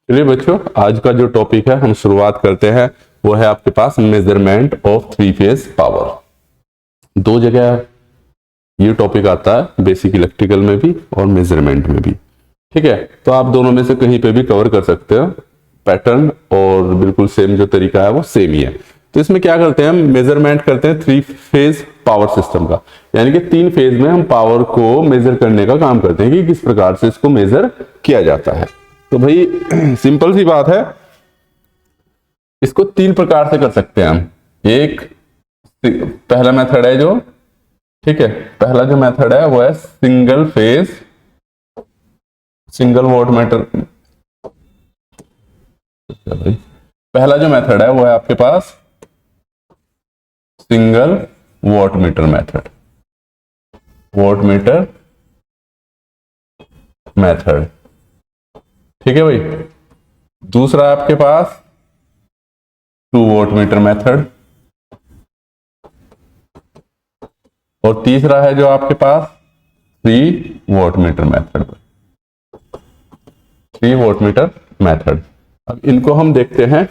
चलिए बच्चों, आज का जो टॉपिक है हम शुरुआत करते हैं, वो है आपके पास measurement of three phase power. दो जगह ये टॉपिक आता है, बेसिक इलेक्ट्रिकल में भी और मेजरमेंट में भी। ठीक है, तो आप दोनों में से कहीं पे भी कवर कर सकते हो। पैटर्न और बिल्कुल सेम जो तरीका है वो सेम ही है। तो इसमें क्या करते हैं, हम मेजरमेंट करते हैं थ्री फेज पावर सिस्टम का, यानी कि तीन फेज में हम पावर को मेजर करने का काम करते हैं कि किस प्रकार से इसको मेजर किया जाता है। तो भाई सिंपल सी बात है, इसको तीन प्रकार से कर सकते हैं हम। एक पहला मेथड है जो, ठीक है, पहला जो मेथड है वो है single phase single voltmeter. पहला जो मेथड है वो है आपके पास single voltmeter method, voltmeter method. ठीक है भाई। दूसरा है आपके पास 2 वोल्ट मीटर मेथड, और तीसरा है जो आपके पास 3 volt meter method, 3 volt meter method. अब इनको हम देखते हैं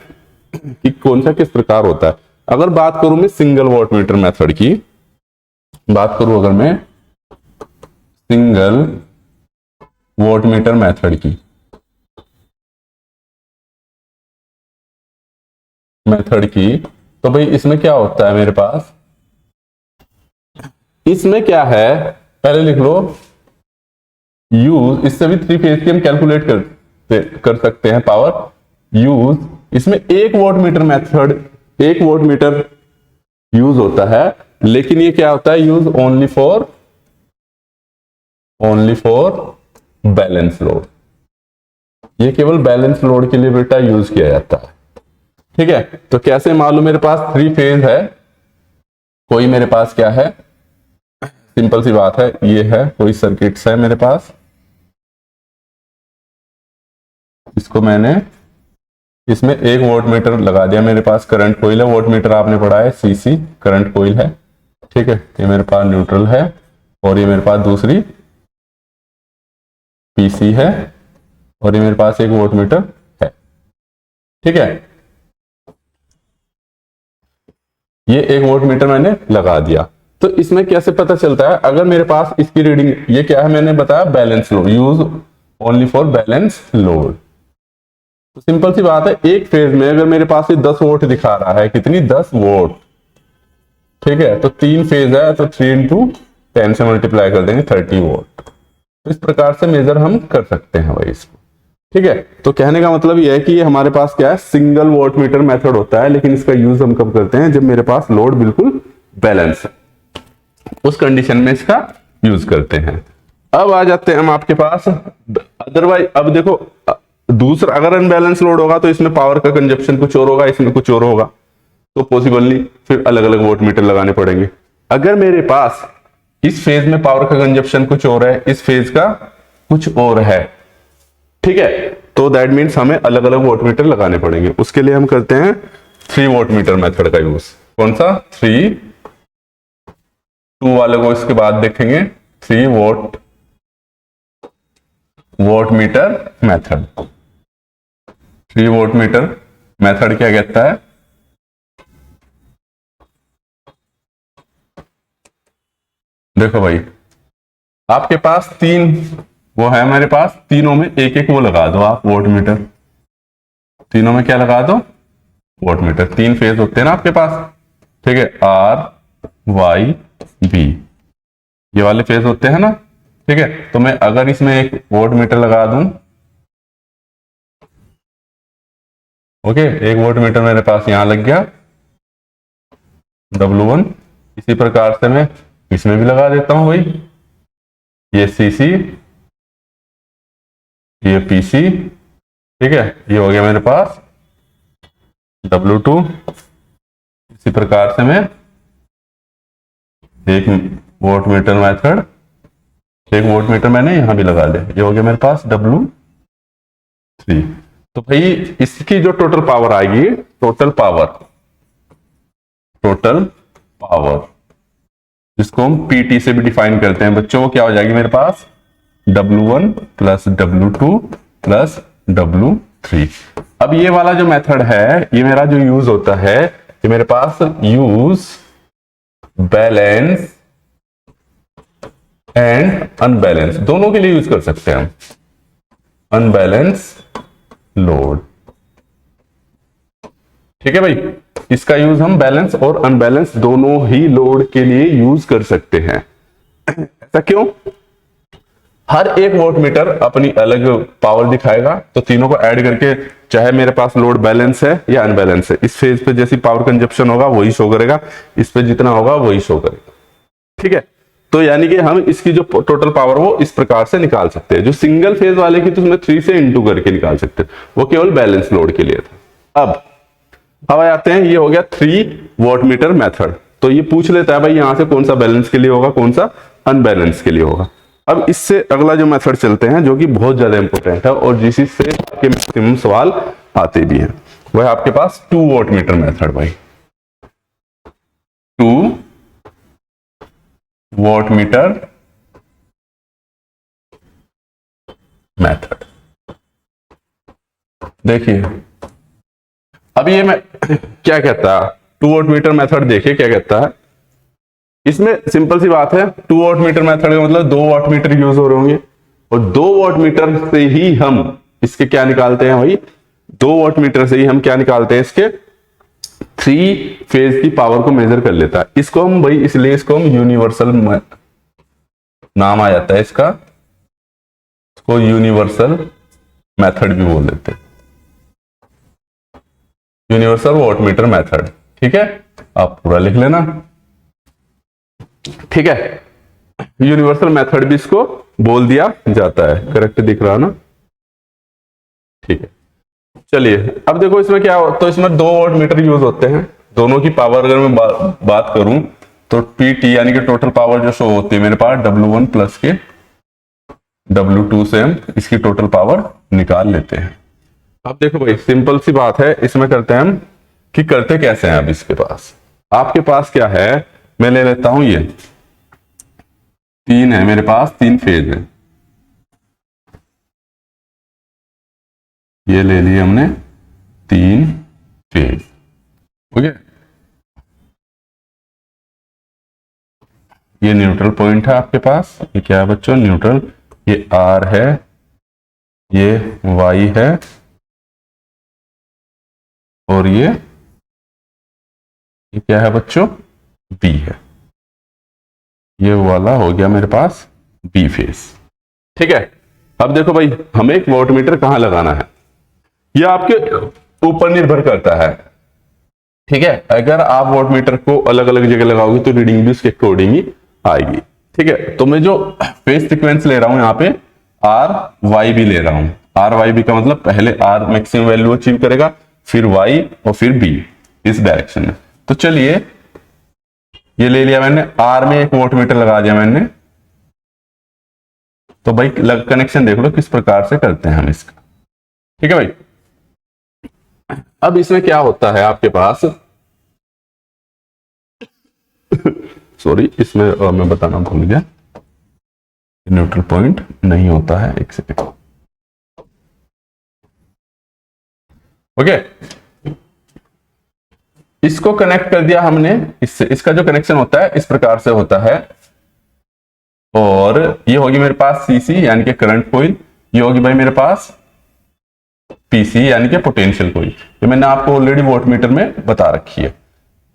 कि कौन सा किस प्रकार होता है। अगर बात करूं मैं सिंगल वोल्ट मीटर मेथड की, बात करूं अगर मैं सिंगल वोल्ट मीटर मेथड की, तो भाई इसमें क्या होता है मेरे पास, इसमें क्या है पहले लिख लो। यूज, इससे भी थ्री फेज की हम कैलकुलेट कर सकते हैं पावर। यूज, इसमें 1 volt meter method, 1 volt meter use होता है, लेकिन ये क्या होता है, use only for balance load. ये केवल बैलेंस लोड के लिए बेटा यूज किया जाता है। ठीक है, तो कैसे मालूम मेरे पास थ्री फेज है, कोई मेरे पास क्या है, सिंपल सी बात है, ये है कोई सर्किट्स है मेरे पास, इसको मैंने इसमें 1 वोल्ट मीटर लगा दिया। मेरे पास करंट कॉइल है, वोल्ट मीटर आपने पढ़ा है, सीसी करंट कॉइल है। ठीक है, ये मेरे पास न्यूट्रल है, और ये मेरे पास दूसरी पीसी है, और ये मेरे पास 1 वोल्ट मीटर है। ठीक है, ये 1 वोल्ट मीटर मैंने लगा दिया। तो इसमें कैसे पता चलता है, अगर मेरे पास इसकी रीडिंग, ये क्या है मैंने बताया, balance load, use only for balance load. तो सिंपल सी बात है, एक फेज में अगर मेरे पास ये 10 वोल्ट दिखा रहा है, कितनी, 10 वोल्ट। ठीक है, तो तीन फेज है, तो 3 इंटू 10 से मल्टीप्लाई कर देंगे, 30 वोल्ट। तो इस प्रकार से मेजर हम कर सकते हैं भाई इसको। ठीक है, तो कहने का मतलब यह है कि ये हमारे पास क्या है, सिंगल वोल्ट मीटर मेथड होता है, लेकिन इसका यूज हम कब करते हैं, जब मेरे पास लोड बिल्कुल बैलेंस है, उस कंडीशन में इसका यूज करते हैं। अब आ जाते हैं हम आपके पास अदरवाइज। अब देखो, दूसरा अगर अनबैलेंस लोड होगा तो इसमें पावर का कंजप्शन कुछ और होगा, इसमें कुछ और होगा, तो पॉसिबल नहीं, फिर अलग अलग वोल्ट मीटर लगाने पड़ेंगे। अगर मेरे पास इस फेज में पावर का कंजप्शन कुछ और है, इस फेज का कुछ और है, ठीक है, तो दैट मीन्स हमें अलग अलग वोल्ट मीटर लगाने पड़ेंगे। उसके लिए हम करते हैं 3 वोल्ट मीटर मेथड का यूज। कौन सा, 3, 2 वाले को इसके बाद देखेंगे, 3 volt meter method. 3 volt meter method क्या कहता है, देखो भाई, आपके पास 3 वो है, मेरे पास तीनों में एक एक वो लगा दो आप, वोल्ट मीटर। तीनों में क्या लगा दो, वोल्ट मीटर। 3 फेज होते हैं ना आपके पास, ठीक है, आर वाई बी, ये वाले फेज होते हैं ना। ठीक है, तो मैं अगर इसमें एक वोल्ट मीटर लगा दूं, ओके, 1 वोल्ट मीटर मेरे पास यहां लग गया, W1। इसी प्रकार से मैं इसमें भी लगा देता हूं भाई, ये सीसी, ये पीसी, ठीक है, ये हो गया मेरे पास W2। इसी प्रकार से मैं एक volt meter method, 1 volt meter मैंने यहां भी लगा दिया, ये हो गया मेरे पास W3। तो भाई इसकी जो टोटल पावर आएगी, टोटल पावर जिसको हम पीटी से भी डिफाइन करते हैं बच्चों, वो क्या हो जाएगी मेरे पास, W1 plus W2 plus W3। 3। अब ये वाला जो मेथड है, ये मेरा जो यूज होता है, ये मेरे पास यूज बैलेंस एंड अनबैलेंस दोनों के लिए यूज कर सकते हैं हम। अनबैलेंस लोड, ठीक है भाई, इसका यूज हम बैलेंस और अनबैलेंस दोनों ही लोड के लिए यूज कर सकते हैं। ऐसा क्यों? हर एक वोल्टमीटर अपनी अलग पावर दिखाएगा, तो तीनों को ऐड करके, चाहे मेरे पास लोड बैलेंस है या अनबैलेंस है, इस फेज पे जैसी पावर कंजप्शन होगा वही शो करेगा, इस पे जितना होगा वही शो करेगा, ठीक है। तो यानी कि हम इसकी जो टोटल पावर वो इस प्रकार से निकाल सकते हैं। जो सिंगल फेज वाले की तो उसमें 3 से इंटू करके निकाल सकते हैं, वो केवल बैलेंस लोड के लिए था। अब आते हैं, ये हो गया 3 वोल्टमीटर मेथड। तो ये पूछ लेता है भाई यहां से कौन सा बैलेंस के लिए होगा, कौन सा अनबैलेंस के लिए होगा। अब इससे अगला जो मेथड चलते हैं, जो कि बहुत ज्यादा इंपॉर्टेंट है और जिस से आपके मैक्सिमम सवाल आते भी हैं, वह है आपके पास 2 वोल्टमीटर मेथड। भाई 2 वोल्टमीटर मेथड। देखिए अब ये मैं क्या कहता है, 2 वोल्टमीटर मेथड देखिए क्या कहता है। इसमें सिंपल सी बात है, 2 वोल्टमीटर मेथड का मतलब 2 वोल्टमीटर यूज हो रहे होंगे, और 2 वोल्टमीटर से ही हम इसके क्या निकालते हैं भाई, 2 वोल्टमीटर से ही हम क्या निकालते हैं, इसके 3 फेज की पावर को मेजर कर लेता है। इसको हम भाई, इसलिए इसको हम यूनिवर्सल नाम आ जाता है इसका, इसको यूनिवर्सल मेथड भी बोल देते हैं, यूनिवर्सल वोल्टमीटर मेथड, ठीक है। आप पूरा लिख लेना, ठीक है। यूनिवर्सल मेथड भी इसको बोल दिया जाता है, करेक्ट दिख रहा ना, ठीक है। चलिए अब देखो इसमें क्या हो, तो इसमें 2 वोल्टमीटर यूज होते हैं, दोनों की पावर अगर मैं बात करूं तो पीटी यानी कि टोटल पावर जो शो होती है मेरे पास W1 प्लस के W2 से हम इसकी टोटल पावर निकाल लेते हैं। अब देखो भाई सिंपल सी बात है, इसमें करते हैं हम कि करते कैसे हैं। अब इसके पास, आपके पास क्या है, मैं ले लेता हूं ये 3 है मेरे पास, 3 फेज है, ये ले लिए हमने 3 फेज, ओके। ये न्यूट्रल पॉइंट है आपके पास, ये क्या है बच्चों, न्यूट्रल। ये R है, ये Y है, और ये क्या है बच्चों, B है। ये वाला हो गया मेरे पास B फेज, ठीक है। अब देखो भाई हमें एक वोल्टमीटर कहां लगाना है, यह आपके ऊपर निर्भर करता है, ठीक है। अगर आप वोल्टमीटर को अलग अलग जगह लगाओगे तो रीडिंग भी उसके अकॉर्डिंग ही आएगी, ठीक है। तो मैं जो फेज सीक्वेंस ले रहा हूं यहाँ पे RY भी ले रहा हूं। RY भी का मतलब पहले R मैक्सिमम वैल्यू अचीव करेगा, फिर Y और फिर B, इस डायरेक्शन में। तो चलिए ये ले लिया मैंने, R में एक वोल्टमीटर लगा दिया मैंने। तो भाई कनेक्शन देख लो किस प्रकार से करते हैं हम इसका, ठीक है भाई। अब इसमें क्या होता है आपके पास सॉरी, इसमें मैं बताना भूल गया, न्यूट्रल पॉइंट नहीं होता है, एक सेकेंड, ओके। इसको कनेक्ट कर दिया हमने इससे, इसका जो कनेक्शन होता है इस प्रकार से होता है, और ये होगी मेरे पास सीसी यानी कि करंट कॉइल, ये होगी भाई मेरे पास पीसी यानी कि पोटेंशियल कॉइल। ये मैंने आपको ऑलरेडी वोल्टमीटर में बता रखी है।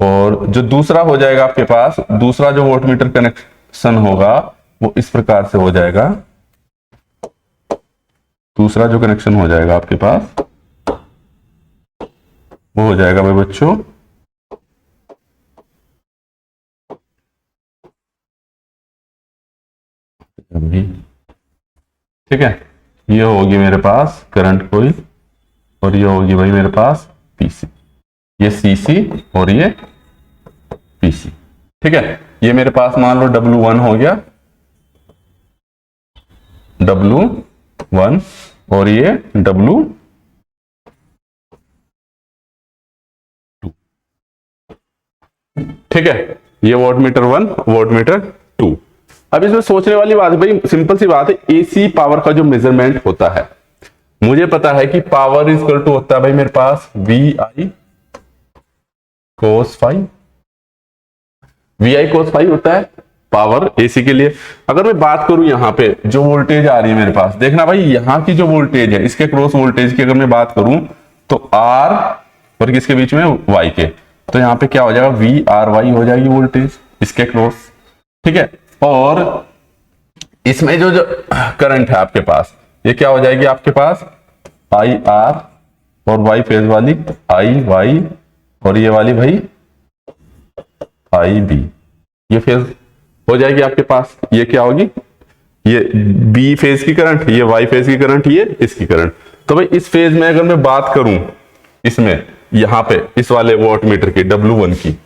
और जो दूसरा हो जाएगा आपके पास, दूसरा जो वोल्टमीटर कनेक्शन होगा वो इस प्रकार से हो जाएगा। दूसरा जो कनेक्शन हो जाएगा आपके पास वो हो जाएगा भाई बच्चों ठीक है, ये होगी मेरे पास करंट कॉइल और ये होगी भाई मेरे पास पीसी, ये सीसी और ये पीसी, ठीक है। ये मेरे पास मान लो W1 हो गया, W1 और ये W2, ठीक है। ये वोल्टमीटर 1, वोल्टमीटर 2। अब इसमें सोचने वाली बात है भाई, सिंपल सी बात है, एसी पावर का जो मेजरमेंट होता है मुझे पता है कि पावर इक्वल टू होता है भाई मेरे पास V I cos phi. V I cos phi होता है पावर एसी के लिए। अगर मैं बात करूं यहां पे जो वोल्टेज आ रही है मेरे पास, देखना भाई यहां की जो वोल्टेज है इसके क्रॉस वोल्टेज की अगर मैं बात करूं तो आर और किसके बीच में, वाई के, तो यहां पे क्या हो जाएगा वी आर वाई हो जाएगी वोल्टेज इसके क्रॉस। ठीक है, और इसमें जो जो करंट है आपके पास ये क्या हो जाएगी आपके पास आई आर और वाई फेज वाली आई वाई और ये वाली भाई आई बी, ये फेज हो जाएगी आपके पास। ये क्या होगी, ये बी फेज की करंट, ये वाई फेज की करंट, ये इसकी करंट। तो भाई इस फेज में अगर मैं बात करूं इसमें यहां पे इस वाले वॉट मीटर की W1 की,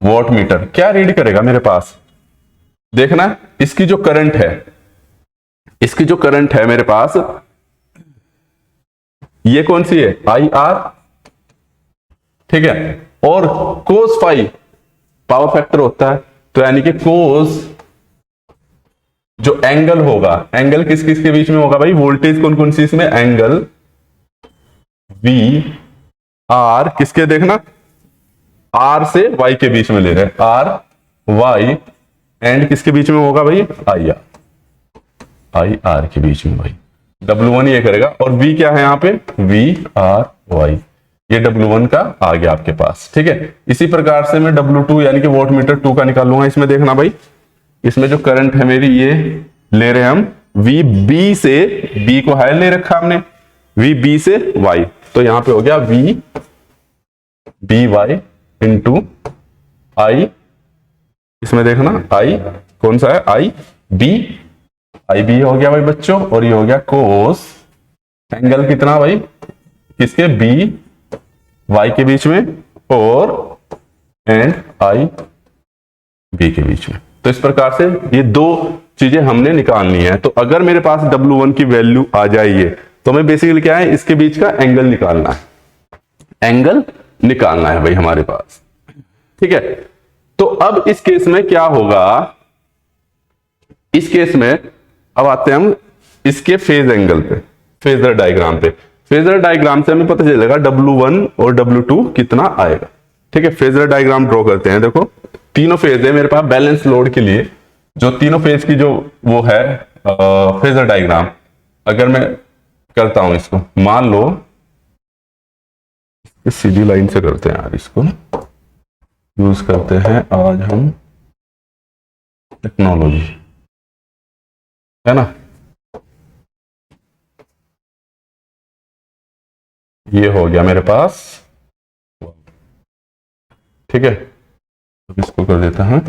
वॉट मीटर क्या रीड करेगा मेरे पास, देखना इसकी जो करंट है, इसकी जो करंट है मेरे पास ये कौन सी है आई आर। ठीक है, और कोस फाई पावर फैक्टर होता है, तो यानी कि कोस जो एंगल होगा, एंगल किस किस के बीच में होगा भाई, वोल्टेज कौन कौन सी इसमें, एंगल वी आर किसके, देखना आर से वाई के बीच में ले रहे हैं, आर वाई एंड किसके बीच में होगा भाई आई आर के बीच में भाई। W1 ये करेगा और V क्या है यहाँ पे वी आर वाई, ये W1 का आ गया आपके पास। ठीक है, इसी प्रकार से मैं W2 यानी कि वोट मीटर 2 का निकालूंगा। इसमें देखना भाई इसमें जो करंट है मेरी ये ले रहे हैं हम वी बी से, बी को हाई ले रखा हमने, वी बी से वाई, तो यहां पे हो गया वी बी वाई इंटू आई, इसमें देखना आई कौन सा है आई बी हो गया भाई बच्चों, और ये हो गया कोस एंगल कितना भाई किसके बी वाई के बीच में और एंड आई बी के बीच में। तो इस प्रकार से ये दो चीजें हमने निकालनी है। तो अगर मेरे पास W1 की वैल्यू आ जाइए तो हमें बेसिकली क्या है, इसके बीच का एंगल निकालना है, एंगल निकालना है भाई हमारे पास। ठीक है, तो अब इस केस में क्या होगा, इस केस में अब आते हैं हम इसके फेज एंगल पे, फेजर डायग्राम पे। फेजर डायग्राम से हमें पता चलेगा W1 और W2 कितना आएगा। ठीक है, फेजर डायग्राम ड्रॉ करते हैं। देखो तीनों फेज है मेरे पास बैलेंस लोड के लिए, जो तीनों फेज की जो वो है फेजर डायग्राम, अगर मैं करता हूं इसको, मान लो इस सीधी लाइन से करते हैं यार, इसको यूज करते हैं आज हम टेक्नोलॉजी, है ना। ये हो गया मेरे पास, ठीक है, अब इसको कर देते हैं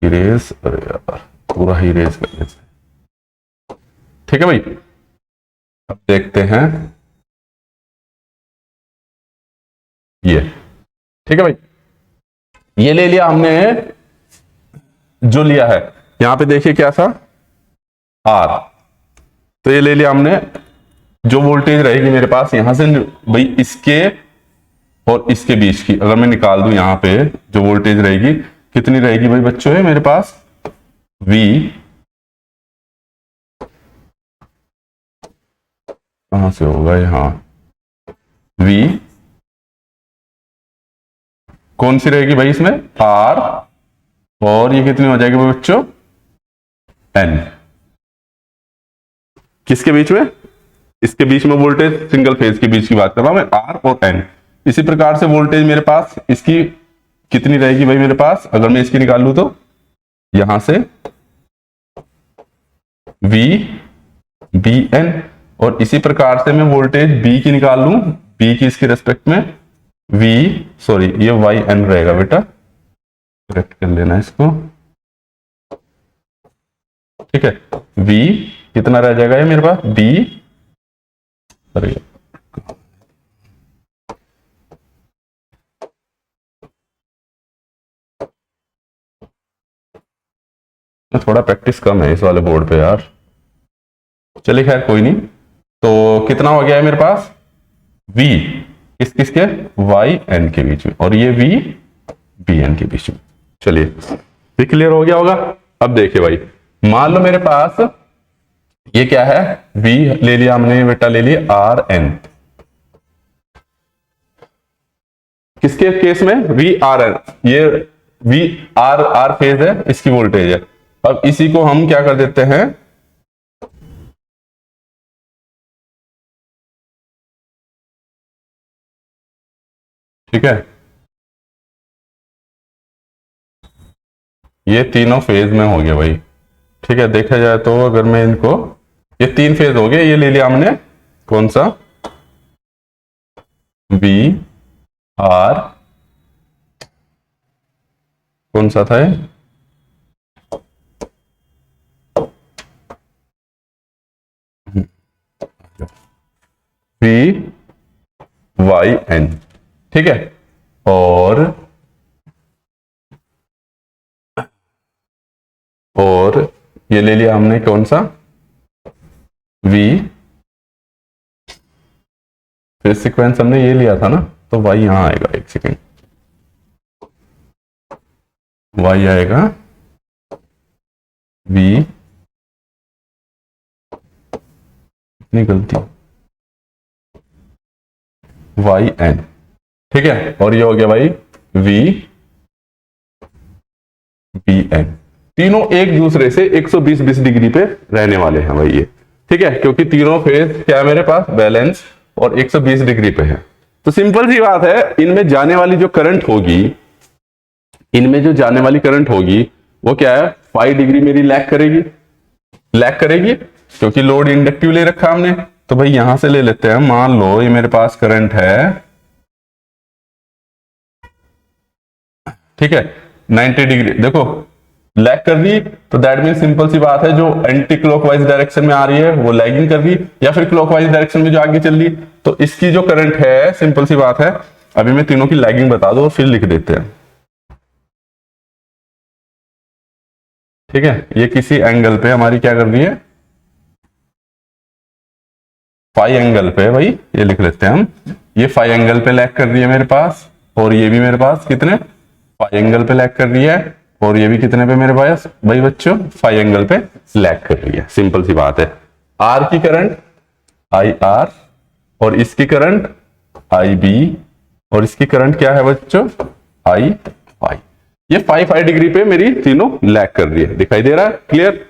इरेज, अरे यार पूरा ही इरेज कर देते हैं। ठीक है भाई, अब देखते हैं ये, ठीक है भाई, ये ले लिया हमने, जो लिया है यहां पे देखिए क्या था आर, तो ये ले लिया हमने। जो वोल्टेज रहेगी मेरे पास यहां से भाई इसके और इसके बीच की अगर मैं निकाल दूं, यहां पे जो वोल्टेज रहेगी कितनी रहेगी भाई बच्चों, है मेरे पास V, कहां से होगा यहां V, कौन सी रहेगी भाई इसमें R, और ये कितनी हो जाएगी भाई बच्चों N, किसके बीच में, इसके बीच में वोल्टेज, सिंगल फेज के बीच की बात कर रहा हूं मैं, R और N। इसी प्रकार से वोल्टेज मेरे पास इसकी कितनी रहेगी भाई मेरे पास, अगर मैं इसकी निकाल लूं तो यहां से V B N, और इसी प्रकार से मैं वोल्टेज B की निकाल लूं, B की इसके रेस्पेक्ट में ये Y N रहेगा बेटा, करेक्ट कर लेना इसको। ठीक है, V कितना रह जाएगा ये मेरे पास B, अरे थोड़ा प्रैक्टिस कम है इस वाले बोर्ड पे यार, चलिए खैर कोई नहीं। तो कितना हो गया है मेरे पास V किसके Y N के बीच में, और ये V B N के बीच में। चलिए ये क्लियर हो गया होगा। अब देखिए भाई, मान लो मेरे पास ये क्या है, v ले लिया हमने बेटा, ले लिया आर एन। किसके केस में, वी आर एन, ये वी आर आर फेज है, इसकी वोल्टेज है। अब इसी को हम क्या कर देते हैं, ठीक है, ये तीनों फेज में हो गया भाई। ठीक है, देखा जाए तो अगर मैं इनको, ये तीन फेज हो गए, ये ले लिया हमने कौन सा, वी आर, कौन सा था ये, वी वाई एन। ठीक है, और ये ले लिया हमने कौन सा, वी, फिर सीक्वेंस हमने ये लिया था ना, तो वाई यहां आएगा, एक सेकेंड, वाई आएगा वी, इतनी गलती, वाई एन। ठीक है, और ये हो गया भाई वी बी एन। तीनों एक दूसरे से 120 डिग्री पे रहने वाले हैं भाई ये। ठीक है, क्योंकि तीनों फेज क्या है मेरे पास, बैलेंस, और 120 डिग्री पे है। तो सिंपल सी बात है, इनमें जाने वाली जो करंट होगी, इनमें जो जाने वाली करंट होगी वो क्या है, 5 डिग्री मेरी लैग करेगी, लैग करेगी, क्योंकि लोड इंडक्टिव ले रखा हमने। तो भाई यहां से ले लेते हैं, मान लो ये मेरे पास करंट है, ठीक है, 90 डिग्री, देखो लैग कर दी, तो दैट मीन सिंपल सी बात है, जो एंटी क्लॉकवाइज डायरेक्शन में आ रही है वो लैगिंग कर रही, या फिर क्लॉकवाइज डायरेक्शन में जो आगे चल रही, तो इसकी जो करंट है, सिंपल सी बात है, अभी मैं तीनों की लैगिंग बता दो और फिर लिख देते हैं। ठीक है, ये किसी एंगल पे हमारी क्या कर रही है, फाई एंगल पे भाई, ये लिख लेते हैं हम, ये फाई एंगल पे लैग कर रही है मेरे पास, और ये भी मेरे पास कितने, फाई एंगल पे लैग कर रही है, और ये भी कितने पे मेरे पास भाई बच्चों, फाई एंगल पे लैग कर रही है। सिंपल सी बात है, आर की करंट आई आर, और इसकी करंट आई बी, और इसकी करंट क्या है बच्चों, आई वाई। ये 5 डिग्री पे मेरी तीनों लैग कर रही है, दिखाई दे रहा है, क्लियर।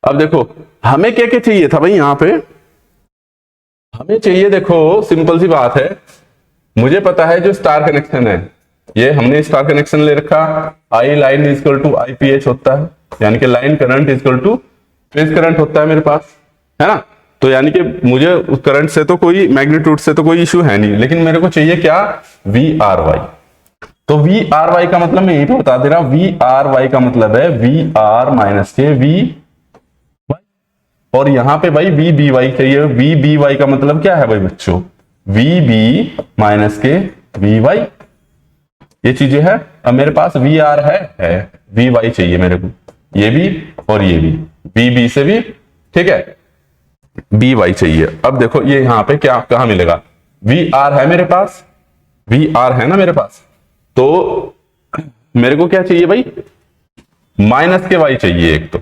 अब देखो हमें क्या क्या चाहिए था भाई, यहां पे हमें चाहिए, देखो सिंपल सी बात है, मुझे पता है जो स्टार कनेक्शन है, ये हमने स्टार कनेक्शन ले रखा, I line equal to I P H होता है, यानी कि line current equal to phase current होता है मेरे पास, है ना। तो यानी कि मुझे उस करंट से तो कोई, मैग्नीट्यूड से तो कोई इश्यू है नहीं, लेकिन मेरे को चाहिए क्या, वी आर वाई। तो वी आर वाई का मतलब मैं यही पे बता दे रहा हूं, वी आर वाई का मतलब है वी आर माइनस के वी, और यहां पे भाई वी बी वाई चाहिए। वी बी वाई का मतलब क्या है भाई बच्चों, वी बी माइनस के वी वाई, ये चीजें है। अब मेरे पास वी आर है वी वाई चाहिए मेरे को, ये भी और ये भी, बी बी से भी, ठीक है, बी वाई चाहिए। अब देखो ये यहां पे क्या कहां मिलेगा, वी आर है मेरे पास, वी आर है ना मेरे पास, तो मेरे को क्या चाहिए भाई, माइनस के वाई चाहिए एक तो,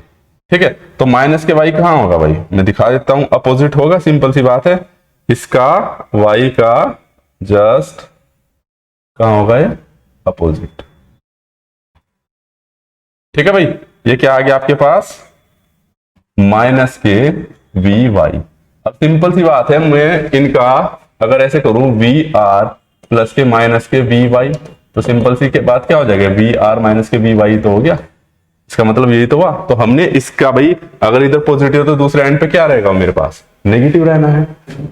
ठीक है। तो माइनस के वाई कहां होगा भाई, मैं दिखा देता हूं, अपोजिट होगा, सिंपल सी बात है, इसका वाई का जस्ट कहां होगा, ये अपोजिट। ठीक है भाई, ये क्या आ गया आपके पास, माइनस के वी वाई। अब सिंपल सी बात है, मैं इनका अगर ऐसे करूं, वी आर प्लस के माइनस के वी वाई, तो सिंपल सी के बात क्या हो जाएगा, वी आर माइनस के वी वाई तो हो गया, इसका मतलब यही तो हुआ। तो हमने इसका भाई अगर इधर पॉजिटिव तो दूसरे एंड पे क्या रहेगा मेरे पास, नेगेटिव रहना है।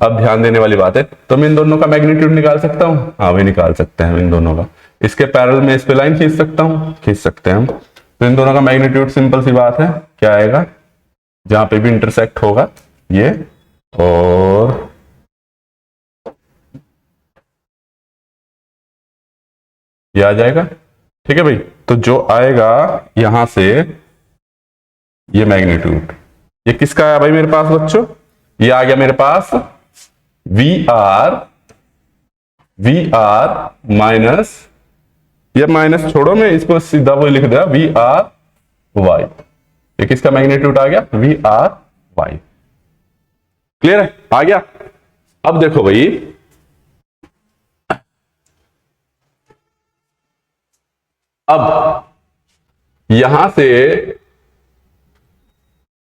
अब ध्यान देने वाली बात है, तो मैं इन दोनों का मैग्नीट्यूड निकाल सकता हूं, हाँ भी निकाल सकते हैं इन दोनों का, इसके पैरेलल में इस पे लाइन खींच सकता हूं, खींच सकते हैं हम। तो इन दोनों का मैग्नीट्यूड सिंपल सी बात है क्या आएगा, जहां पे भी इंटरसेक्ट होगा ये, और ये आ जाएगा। ठीक है भाई, तो जो आएगा यहां से ये मैग्नीट्यूड, ये किसका आया भाई मेरे पास बच्चों, ये आ गया मेरे पास वी आर माइनस, ये माइनस छोड़ो, मैं इसको सीधा वो लिख दिया, वी आर वाई, ये किसका मैग्नीट्यूड आ गया, वी आर वाई। क्लियर है, आ गया। अब देखो भाई, अब यहां से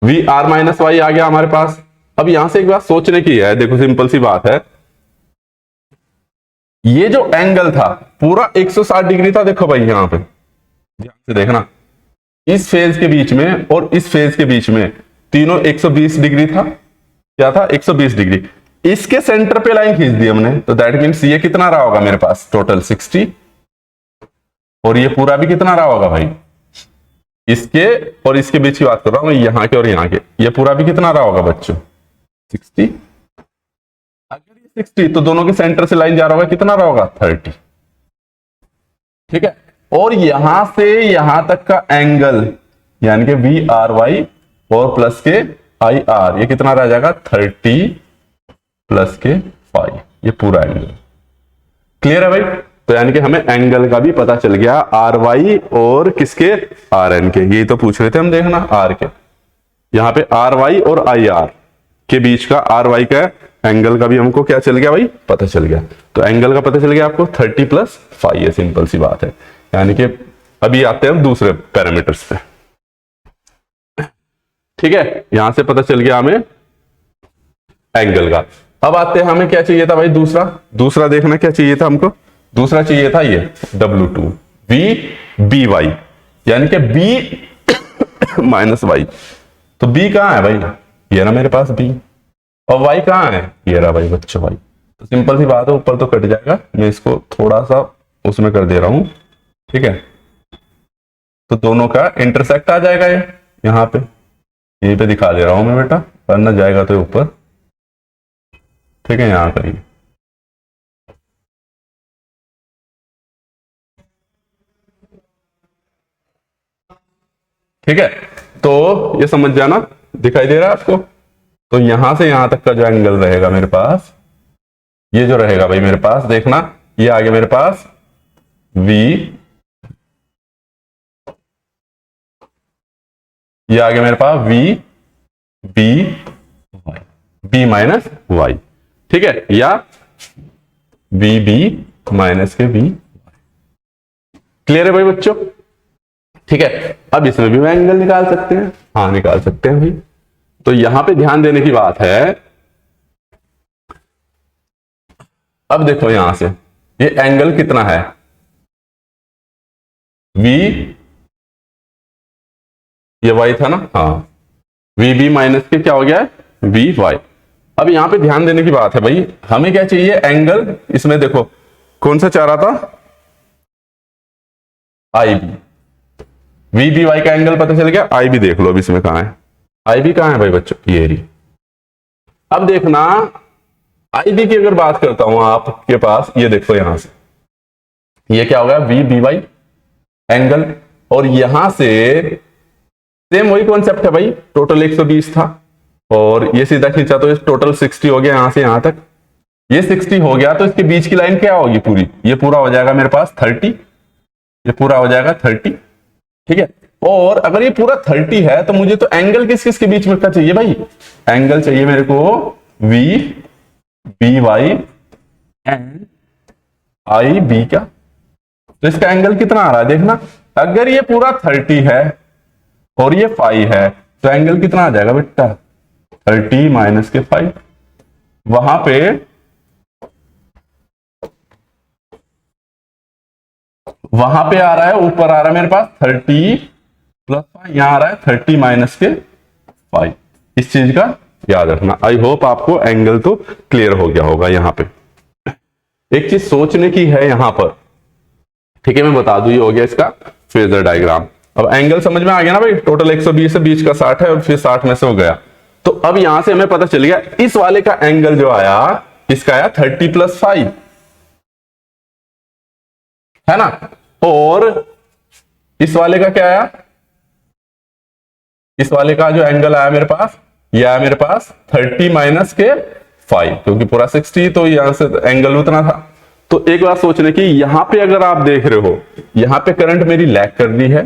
वी आर माइनस वाई आ गया हमारे पास। अब यहां से एक बात सोचने की है, देखो सिंपल सी बात है, ये जो एंगल था पूरा 160 डिग्री था। देखो भाई यहां पे ध्यान से देखना, इस फेज के बीच में और इस फेज के बीच में तीनों 120 डिग्री था। क्या था, 120 डिग्री। इसके सेंटर पे लाइन खींच दी हमने, तो दैट मीन्स ये कितना रहा होगा मेरे पास, टोटल 60। और ये पूरा भी कितना रहा होगा भाई, इसके और इसके बीच की बात कर रहा हूं मैं, यहां के और यहां के, ये पूरा भी कितना रहा होगा बच्चों, 60। अगर ये 60 तो दोनों के सेंटर से लाइन जा रहा होगा, कितना रहा होगा, 30। ठीक है, और यहां से यहां तक का एंगल यानी कि वी आर वाई और प्लस के आई आर, ये कितना रह जाएगा, 30 प्लस के फाई, ये पूरा एंगल। क्लियर है भाई, तो यानी कि हमें एंगल का भी पता चल गया, आर वाई और किसके, आर एन के। ये तो पूछ रहे थे हम, देखना आर के, यहां पे आर वाई और आई आर के बीच का आर वाई का एंगल का भी हमको क्या चल गया भाई, पता चल गया। तो एंगल का पता चल गया आपको 30 प्लस फाई, ये सिंपल सी बात है। यानी कि अभी आते हैं हम दूसरे पैरामीटर्स पे। ठीक है, यहां से पता चल गया हमें एंगल का। अब आते हैं, हमें क्या चाहिए था भाई, दूसरा देखना क्या चाहिए था हमको, दूसरा चाहिए था ये W2 वी बी वाई, यानी कि B माइनस वाई। तो B कहां है भाई, ये ना मेरे पास B, और Y कहां है, ये रहा भाई बच्चों Y। तो सिंपल सी बात है, ऊपर तो कट जाएगा, मैं इसको थोड़ा सा उसमें कर दे रहा हूं। ठीक है, तो दोनों का इंटरसेक्ट आ जाएगा, ये यहां पे, यहीं पे दिखा दे रहा हूं मैं बेटा, करना जाएगा तो ऊपर। ठीक है, यहां करिए। ठीक है, तो ये समझ जाना, दिखाई दे रहा है आपको। तो यहां से यहां तक का जो एंगल रहेगा मेरे पास, ये जो रहेगा भाई मेरे पास, देखना ये आ गया मेरे पास V, ये आ गया मेरे पास V B Y, B minus वाई। ठीक है, या V B माइनस के B। क्लियर है भाई बच्चों। ठीक है, अब इसमें भी मैं एंगल निकाल सकते हैं, हाँ निकाल सकते हैं भाई। तो यहां पे ध्यान देने की बात है, अब देखो यहां से ये एंगल कितना है, V, ये Y था ना, हाँ, वी बी माइनस के क्या हो गया है, वी वाई। अब यहां पे ध्यान देने की बात है भाई, हमें क्या चाहिए, एंगल। इसमें देखो कौन सा चाह रहा था, आई बी, वी बी वाई का एंगल पता चल गया। आई बी देख लो अब इसमें कहां है, आई बी कहां है भाई बच्चों, ये रही। अब देखना आई बी की अगर बात करता हूं आपके पास, ये देखो यहां से ये क्या होगा, वी बी वाई एंगल, और यहां से सेम वही कॉन्सेप्ट है भाई, टोटल 120 था और ये सीधा खींचा तो टोटल 60 हो गया, यहां से यहां तक ये 60 हो गया। तो इसके बीच की लाइन क्या होगी पूरी, ये पूरा हो जाएगा मेरे पास 30, ये पूरा हो जाएगा 30। ठीक है, और अगर ये पूरा 30 है तो मुझे तो एंगल किस किस के बीच में का चाहिए भाई, एंगल चाहिए मेरे को V B Y and I B का। तो इसका एंगल कितना आ रहा है देखना, अगर ये पूरा 30 है और ये 5 है तो एंगल कितना आ जाएगा बेटा, 30 माइनस के 5। वहां पे आ रहा है, ऊपर आ रहा है मेरे पास 30 प्लस 5, यहां आ रहा है 30 माइनस के 5। इस चीज का याद रखना। आई होप आपको एंगल तो क्लियर हो गया होगा। यहां पे एक चीज सोचने की है यहां पर, ठीक है, मैं बता दूं, ये हो गया इसका फेजर डायग्राम। अब एंगल समझ में आ गया ना भाई, टोटल 120 है, बीच का 60 है और फिर 60 में से हो गया। तो अब यहां से हमें पता चल गया इस वाले का एंगल जो आया, इसका आया 30 प्लस 5, है ना, और इस वाले का क्या आया, इस वाले का जो एंगल आया मेरे पास, ये आया मेरे पास 30 माइनस के 5, क्योंकि पूरा 60 तो यहां से एंगल उतना था। तो एक बात सोचने की, यहां पे अगर आप देख रहे हो, यहां पे करंट मेरी लैग कर रही है,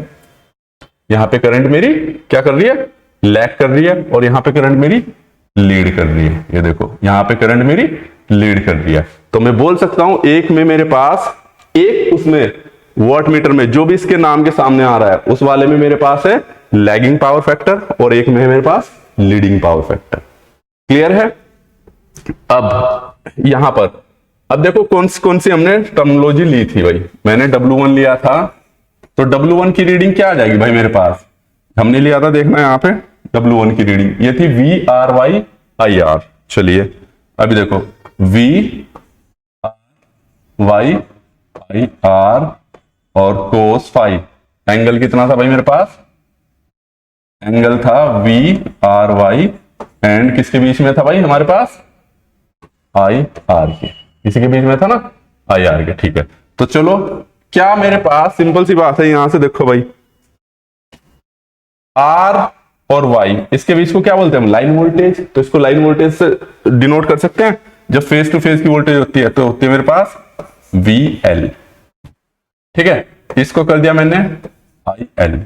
यहाँ पे करंट मेरी क्या कर रही है, लैग कर रही है, और यहाँ पे करंट मेरी लीड कर रही है। ये देखो यहाँ पे करंट मेरी लीड कर रही है। तो मैं बोल सकता हूं एक में मेरे पास, एक उसमें वॉट मीटर में जो भी इसके नाम के सामने आ रहा है उस वाले में मेरे पास है लैगिंग पावर फैक्टर, और एक में है मेरे पास लीडिंग पावर फैक्टर। क्लियर है? अब यहां पर अब देखो कौन सी हमने टर्मिनोलॉजी ली थी भाई। मैंने W1 लिया था, तो W1 की रीडिंग क्या आ जाएगी भाई मेरे पास, हमने लिया था, देखना यहाँ पे W1 की रीडिंग ये थी VRY/IR। चलिए अभी देखो VRY/IR और cos फाई, एंगल कितना था भाई मेरे पास, एंगल था VRY एंड किसके बीच में था भाई हमारे पास, IR के, इसी के बीच में था ना, IR के। ठीक है, तो चलो क्या मेरे पास सिंपल सी बात है, यहां से देखो भाई R और Y इसके बीच को क्या बोलते हैं हम, लाइन वोल्टेज। तो इसको लाइन वोल्टेज से डिनोट कर सकते हैं। जब फेस टू फेस की वोल्टेज होती है तो होती है मेरे पास VL। ठीक है, इसको कर दिया मैंने IL।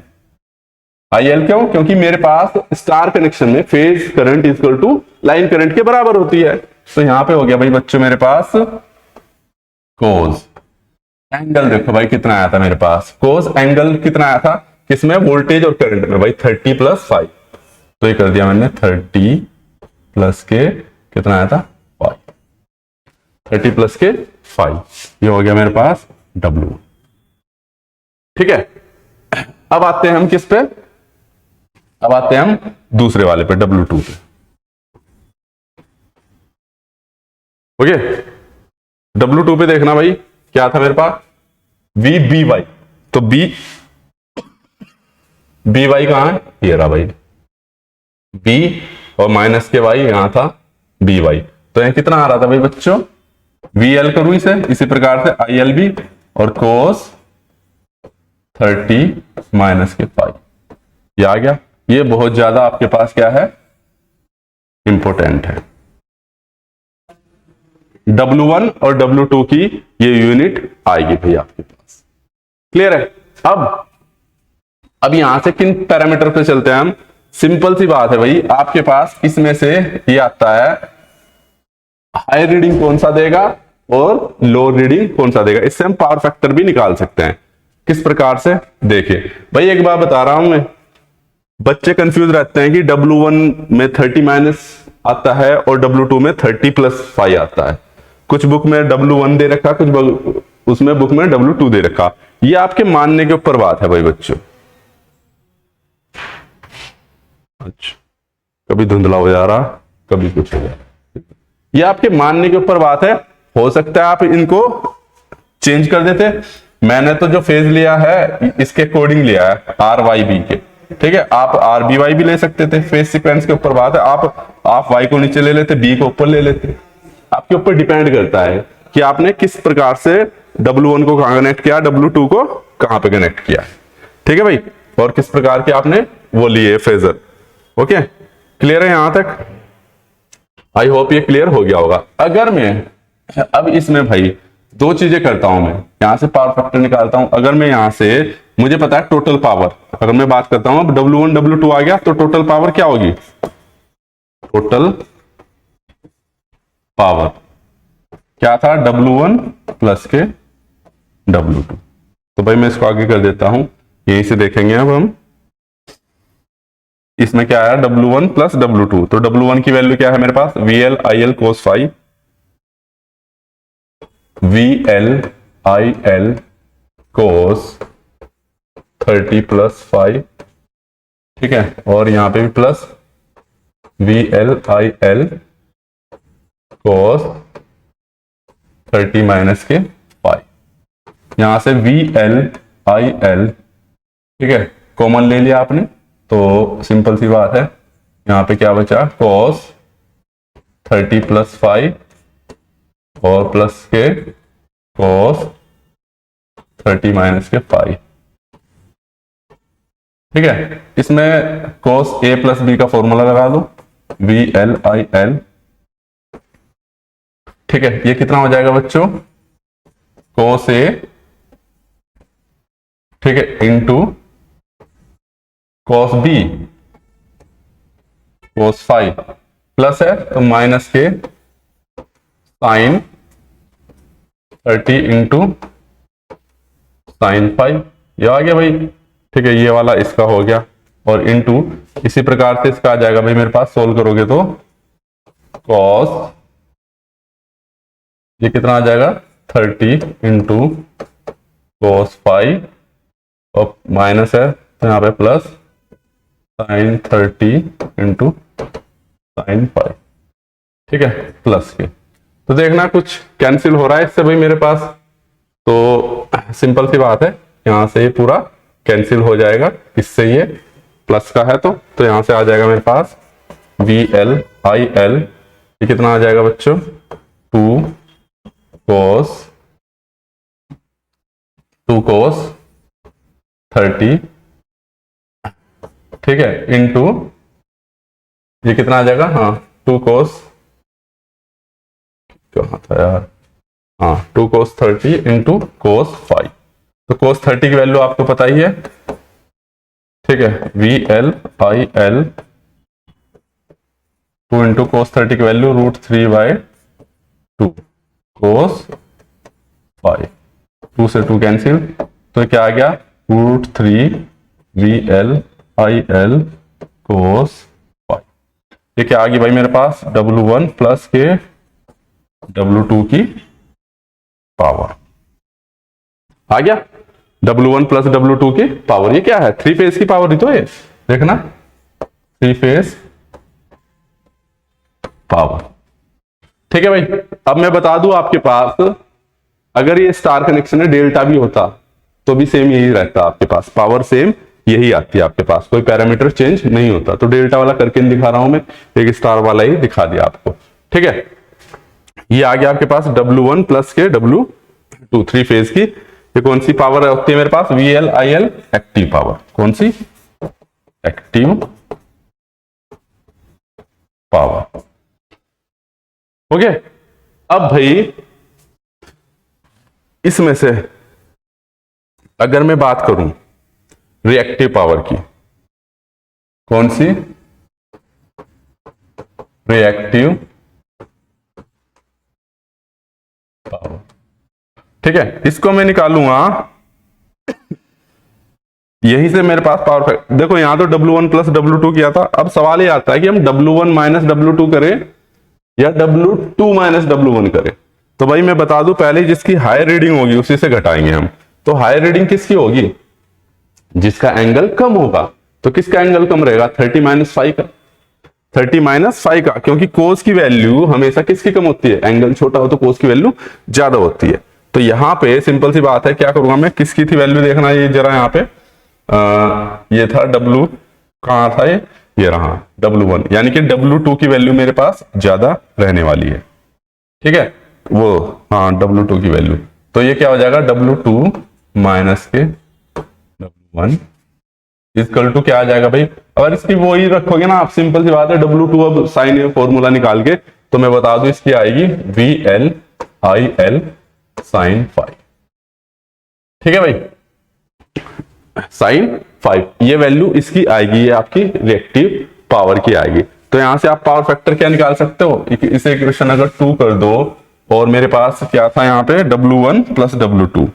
IL क्यों, क्योंकि मेरे पास स्टार कनेक्शन में phase current equal to line current के बराबर होती है। तो यहां पे हो गया भाई बच्चों मेरे पास कोस एंगल। देखो भाई कितना आया था मेरे पास, कोस एंगल कितना आया था किसमें, वोल्टेज और करंट में भाई 30 + 5। तो ये कर दिया मैंने 30 + के कितना आया था 5, 30 + के 5, ये हो गया मेरे पास W। ठीक है, अब आते हैं हम किस पे, अब आते हैं हम दूसरे वाले पे W2 पे। ओके, W2 पे देखना भाई क्या था मेरे पास, VBY। तो BY कहां है, ये रहा भाई B, और माइनस के Y यहां था BY। तो यहां कितना आ रहा था भाई बच्चों, VL करूं इसे इसी प्रकार से ILB और cos 30 - के 5, ये आ गया। ये बहुत ज्यादा आपके पास क्या है, इंपॉर्टेंट है। W1 और W2 की ये यूनिट आएगी भाई आपके पास। क्लियर है? अब यहां से किन पैरामीटर पे चलते हैं हम, सिंपल सी बात है भाई, आपके पास इसमें से ये आता है हाई रीडिंग कौन सा देगा और लो रीडिंग कौन सा देगा। इससे हम पावर फैक्टर भी निकाल सकते हैं। किस प्रकार से, देखिए भाई एक बात बता रहा हूं मैं, बच्चे कंफ्यूज रहते हैं कि W1 में 30 - आता है और W2 में 30 + 5 आता है। कुछ बुक में W1 दे रखा, कुछ उसमें बुक में W2 दे रखा। ये आपके मानने के ऊपर बात है भाई बच्चों। अच्छा, कभी धुंधला हो जा रहा, कभी कुछ हो जा रहा, ये आपके मानने के ऊपर बात है। हो सकता है आप इनको चेंज कर देते। मैंने तो जो फेज लिया है इसके अकॉर्डिंग लिया है RYB के। ठीक है, आप RBY भी ले सकते थे, फेज सीक्वेंस के ऊपर बात है। आप Y को नीचे ले लेते, B को ऊपर ले लेते, आपके ऊपर डिपेंड करता है कि आपने किस प्रकार से W1 को कहां कनेक्ट किया, W2 को कहां पे कनेक्ट किया। ठीक है भाई, और किस प्रकार के आपने वो लिए फेजर। ओके, क्लियर है यहां तक? आई होप ये क्लियर हो गया होगा। अगर मैं अब इसमें भाई दो चीजें करता हूं, मैं यहां से पावर फैक्टर निकालता हूं। अगर मैं यहां से, मुझे पता है टोटल पावर, अगर मैं बात करता हूं अब W1 W2 आ गया तो टोटल पावर क्या होगी, टोटल पावर क्या था, W1 + के W2। तो भाई मैं इसको आगे कर देता हूं, यहीं से देखेंगे अब हम। इसमें क्या है W1 + W2। तो W1 की वैल्यू क्या है मेरे पास, VL IL cos phi, VL IL cos 30 + 5। ठीक है, और यहां पे भी प्लस VL IL cos 30 - के 5। यहां से VL IL, ठीक है, कॉमन ले लिया आपने, तो सिंपल सी बात है, यहां पे क्या बचा, cos 30 + 5 और प्लस के cos 30 - के 5। ठीक है, इसमें cos A + B का फॉर्मूला लगा दो, VL IL। ठीक है, ये कितना हो जाएगा बच्चों, cos A, ठीक है, into cos b cos five plus है तो माइनस के साइन 30 इंटू साइन फाइव, ये आ गया भाई। ठीक है, ये वाला इसका हो गया, और इंटू इसी प्रकार से इसका आ जाएगा भाई मेरे पास, सोल्व करोगे तो cos, ये कितना आ जाएगा 30 इंटू cos फाइव, और माइनस है तो यहाँ पे plus sign 30 into sine five. ठीक है, प्लस के तो देखना कुछ कैंसिल हो रहा है इससे भाई मेरे पास, तो सिंपल सी बात है, यहां से पूरा कैंसिल हो जाएगा इससे, ये प्लस का है तो यहां से आ जाएगा मेरे पास VL IL, ये कितना आ जाएगा बच्चों 2 cos 30, ठीक है, इंटू ये कितना आ जाएगा, हाँ 2 cos, कहाँ था यार, हाँ 2 cos 30 इंटू cos 5, तो cos 30 की वैल्यू आपको पता ही है। ठीक है, VL IL 2 इंटू cos 30 की वैल्यू √3/2 cos 5, 2 से 2 कैंसिल, तो क्या आ गया √3 VL IL cos 5, ये क्या आ गई भाई मेरे पास W1 प्लस के W2 की पावर, आ गया W1 प्लस W2 की पावर, ये क्या है 3 फेज की पावर ही तो है, देखना 3 फेज पावर। ठीक है भाई, अब मैं बता दूं आपके पास, अगर ये स्टार कनेक्शन है डेल्टा भी होता तो भी सेम यही रहता आपके पास, पावर सेम यही आती है आपके पास, कोई पैरामीटर चेंज नहीं होता। तो डेल्टा वाला करके नहीं दिखा रहा हूं मैं, एक स्टार वाला ही दिखा दिया आपको। ठीक है, ये आ गया आपके पास W1 प्लस के W2 3 फेज की, ये कौन सी पावर होती है मेरे पास VL IL एक्टिव पावर, कौन सी एक्टिव पावर। ओके, अब भाई इसमें से अगर मैं बात करूं रिएक्टिव पावर की, कौन सी रिएक्टिव पावर, ठीक है, इसको मैं निकालूंगा, यहीं से मेरे पास पावर फैक्टर, देखो यहां तो W1 प्लस W2 किया था, अब सवाल ये आता है कि हम W1 माइनस W2 करें या W2 माइनस W1 करें। तो भाई मैं बता दूं पहले, जिसकी हाई रीडिंग होगी उसी से घटाएंगे हम, तो हाई रीडिंग किसकी होगी, जिसका एंगल कम होगा, तो किसका एंगल कम रहेगा 30 माइनस 5 का, 30 माइनस 5 का, क्योंकि कोस की वैल्यू हमेशा किसकी कम होती है, एंगल छोटा हो तो कोस की वैल्यू ज्यादा होती है। तो यहां पे सिंपल सी बात है, क्या करूंगा मैं, किसकी थी वैल्यू देखना, ये जरा यहाँ पे ये था W, कहां था ये रहा W1, यानी कि W2 की वैल्यू मेरे पास ज्यादा रहने वाली है। ठीक है, वो हाँ W2 की वैल्यू, तो ये क्या हो जाएगा W2 माइनस के W1 इक्वल टू क्या आ जाएगा भाई, अगर इसकी वो ही रखोगे ना आप, सिंपल सी बात है W2, अब साइन फॉर्मूला निकाल के तो मैं बता दूं इसकी आएगी VL IL साइन 5। ठीक है भाई, साइन 5, ये वैल्यू इसकी आएगी, ये आपकी रिएक्टिव पावर की आएगी। तो यहां से आप पावर फैक्टर क्या निकाल सकते हो, इसे इक्वेशन अगर 2 कर दो, और मेरे पास क्या था यहाँ पे W1 प्लस W2,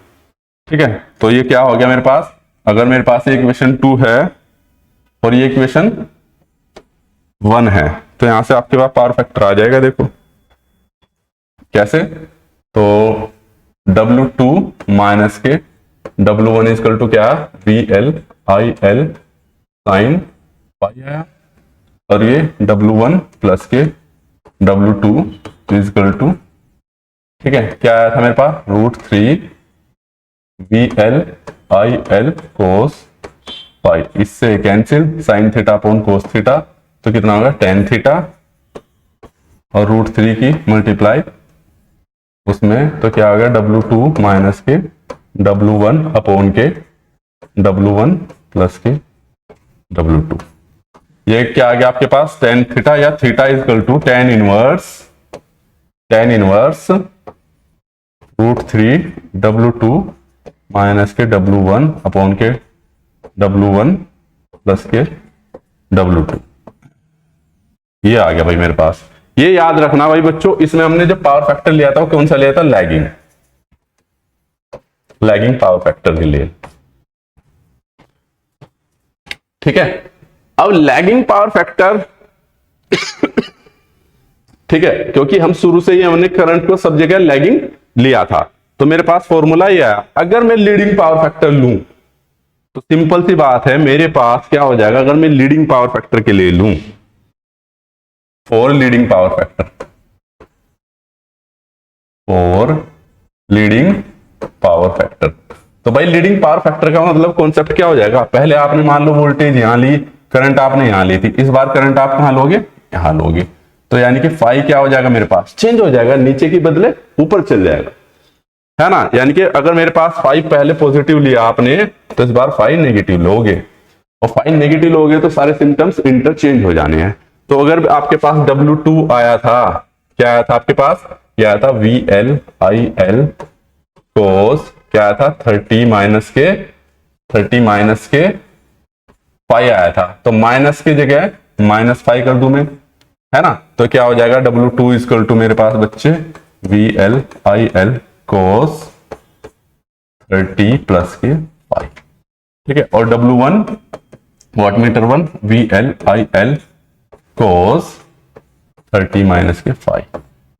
ठीक है, तो ये क्या हो गया मेरे पास, अगर मेरे पास इक्वेशन 2 है और ये इक्वेशन 1 है, तो यहां से आपके पास पावर फैक्टर आ जाएगा, देखो कैसे, तो W2 माइनस के W1 इक्वल टू क्या, VL IL साइन 5 आया, और ये W1 प्लस के W2 इक्वल टू, ठीक है, क्या आया था मेरे पास √3 VL IL cos 5, इससे cancel sine theta upon cos theta, तो कितना होगा tan थीटा, और √3 की मल्टीप्लाई उसमें, तो क्या आ गया W2 माइनस के W1 अपॉन के W1 प्लस के W2, ये क्या आ गया आपके पास tan थीटा, या theta equal to tan inverse √3 W2 minus के W1 अपॉन के W1 प्लस के W2, ये आ गया भाई मेरे पास। ये याद रखना भाई बच्चों, इसमें हमने जो पावर फैक्टर लिया था वो कौन सा लिया था? लैगिंग, लैगिंग पावर फैक्टर के लिए। ठीक है, अब लैगिंग पावर फैक्टर ठीक है, क्योंकि हम शुरू से ही हमने करंट को सब जगह लैगिंग लिया था, तो मेरे पास फॉर्मूला ये आया। अगर मैं लीडिंग पावर फैक्टर लूं तो सिंपल सी बात है, मेरे पास क्या हो जाएगा, अगर मैं लीडिंग पावर फैक्टर के लिए लूं, for leading power factor, for leading power factor, तो भाई लीडिंग पावर फैक्टर का मतलब कॉन्सेप्ट क्या हो जाएगा? पहले आपने मान लो वोल्टेज यहां ली, करंट आपने यहां ली थी, इस बार करंट आप कहां लोगे? यहां लोगे, तो यानी कि फाई क्या हो जाएगा मेरे पास? चेंज हो जाएगा, नीचे की बदले ऊपर चल जाएगा, है ना। यानी कि अगर मेरे पास फाई पहले पॉजिटिव लिया आपने, तो इस बार फाई नेगेटिव लोगे, और फाई नेगेटिव लोगे तो सारे सिम्टम्स इंटरचेंज हो जाने हैं। तो अगर आपके पास W2 आया था, क्या आया था आपके पास? क्या आया था? VL cos, क्या आया था? 30 माइनस के फाई आया था, तो माइनस की जगह -5 कर दूं मैं, है ना। तो क्या हो जाएगा? W2 इक्वल टू मेरे पास बच्चे VL cos 30 प्लस के फाई, ठीक है। और W1 wattmeter 1 VL cos 30 minus के फाई,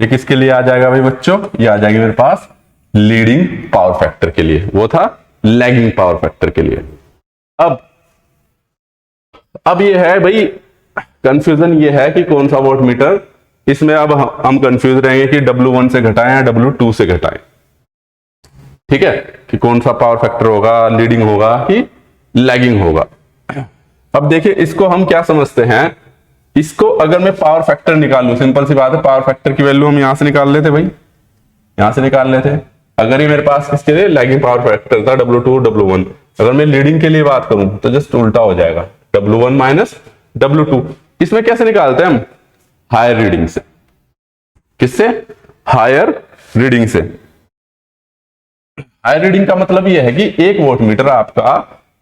ये किसके लिए आ जाएगा भाई बच्चों? ये आ जाएगी मेरे पास लीडिंग पावर फैक्टर के लिए, वो था लैगिंग पावर फैक्टर के लिए। अब ये है भाई कंफ्यूजन, ये है कि कौन सा वोल्टमीटर, इसमें अब हम कंफ्यूज रहेंगे कि W1 से घटाएं या W2 से घटाएं, ठीक है, कि कौन सा पावर फैक्टर होगा, लीडिंग होगा कि लैगिंग होगा। अब देखिए इसको हम क्या समझते हैं, इसको अगर मैं पावर फैक्टर निकालूं, सिंपल सी बात है, पावर फैक्टर की वैल्यू हम यहां से निकाल लेते भाई, यहां से निकाल लेते। अगर ये मेरे पास किसके लिए लैगिंग पावर फैक्टर था W2 W1, अगर मैं लीडिंग के लिए बात करूं तो जस्ट उल्टा हो जाएगा, W1 माइनस W2। इसमें कैसे निकालते हैं हम? हायर रीडिंग से। किससे? हायर रीडिंग से। हायर रीडिंग का मतलब यह है कि एक वोल्टमीटर आपका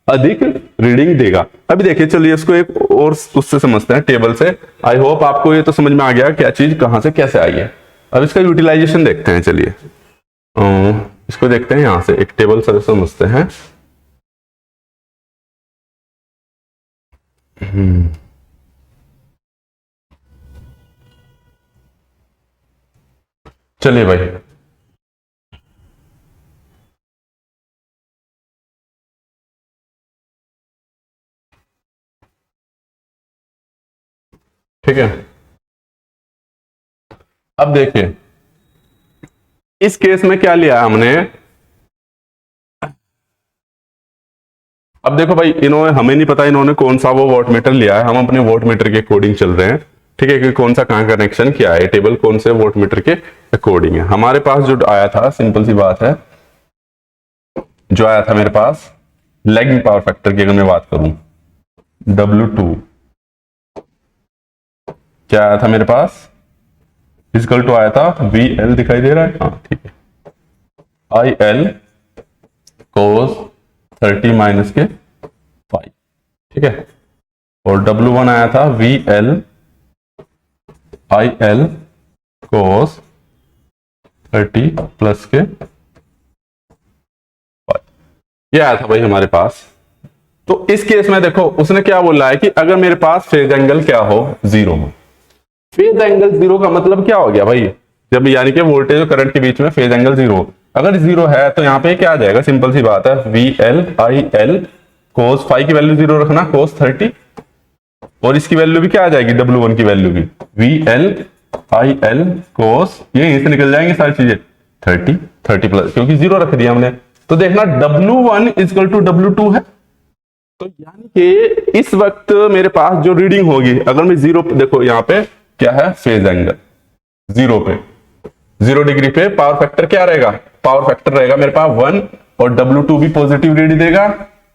अधिक रीडिंग देगा। अभी देखिए, चलिए इसको एक और उससे समझते हैं, टेबल से। आई होप आपको ये तो समझ में आ गया क्या चीज कहां से कैसे आई है। अब इसका यूटिलाइजेशन देखते हैं, चलिए इसको देखते हैं यहां से, एक टेबल से समझते हैं। चलिए भाई, ठीक है। अब देखिए इस केस में क्या लिया हमने। अब देखो भाई, इन्होंने, हमें नहीं पता इन्होंने कौन सा वो वोल्टमीटर लिया है, हम अपने वोल्टमीटर के अकॉर्डिंग चल रहे हैं, ठीक है, कि कौन सा कहां कनेक्शन किया है, टेबल कौन से वोल्टमीटर के अकॉर्डिंग है। हमारे पास जो आया था, सिंपल सी बात है, जो आया था मेरे पास लैगिंग पावर फैक्टर की अगर मैं बात करूं, W2 क्या आया था मेरे पास? इक्वल टू आया था VL, दिखाई दे रहा है, हाँ ठीक है, IL cos 30 माइनस के फाई, ठीक है। और W1 आया था VL IL cos 30 प्लस के फाई, ये आया था भाई हमारे पास। तो इस केस में देखो उसने क्या बोला है कि अगर मेरे पास फेज एंगल क्या हो? 0 हो। फेज एंगल 0 का मतलब क्या हो गया भाई? जब यानी कि वोल्टेज और करंट के बीच में फेज एंगल 0, अगर 0 है तो यहाँ पे क्या आ जाएगा? सिंपल सी बात है, VL IL cos फाई की वैल्यू 0 रखना, cos 30, और इसकी वैल्यू भी क्या आ जाएगी? W1 की वैल्यू भी VL IL cos, ये यहीं से निकल जाएंगे सारी चीजें, 30 प्लस, क्योंकि 0 रख दिया हमने। तो देखना W1 इक्वल टू W2 है, तो यानी कि इस वक्त मेरे पास जो रीडिंग होगी, अगर मैं 0, देखो यहाँ पे क्या है? फेज एंगल 0 पे, 0 डिग्री पे पावर फैक्टर क्या रहेगा? पावर फैक्टर रहेगा मेरे पास 1, और W2 भी पॉजिटिव रीड देगा,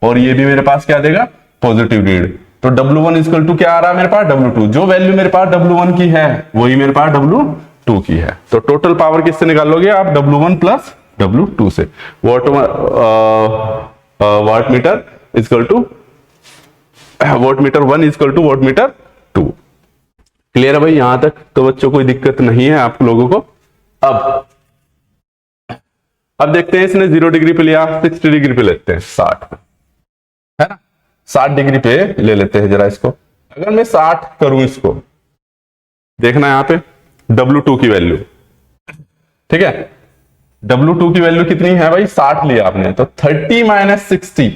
और ये भी मेरे पास क्या देगा? Positive read. तो W1 इक्वल टू क्या आ रहा है मेरे पास? W2। जो वैल्यू मेरे पास W1 की है वही मेरे पास W2 की है। तो टोटल पावर किससे निकालोगे आप? W1 प्लस W2 से। Wattmeter equal to wattmeter 1 equal to wattmeter 2। Clear है भाई, यहां तक तो बच्चों कोई दिक्कत नहीं है आप लोगों को। अब देखते हैं, इसने 0 डिग्री पे लिया, 60 डिग्री पे लेते हैं, 60 पे, है ना, 60 डिग्री पे ले लेते हैं जरा इसको। अगर मैं 60 करूं इसको, देखना यहां पे W2 की वैल्यू, ठीक है, W2 की वैल्यू कितनी है भाई, 60 लिया आपने, तो 30 माइनस 60,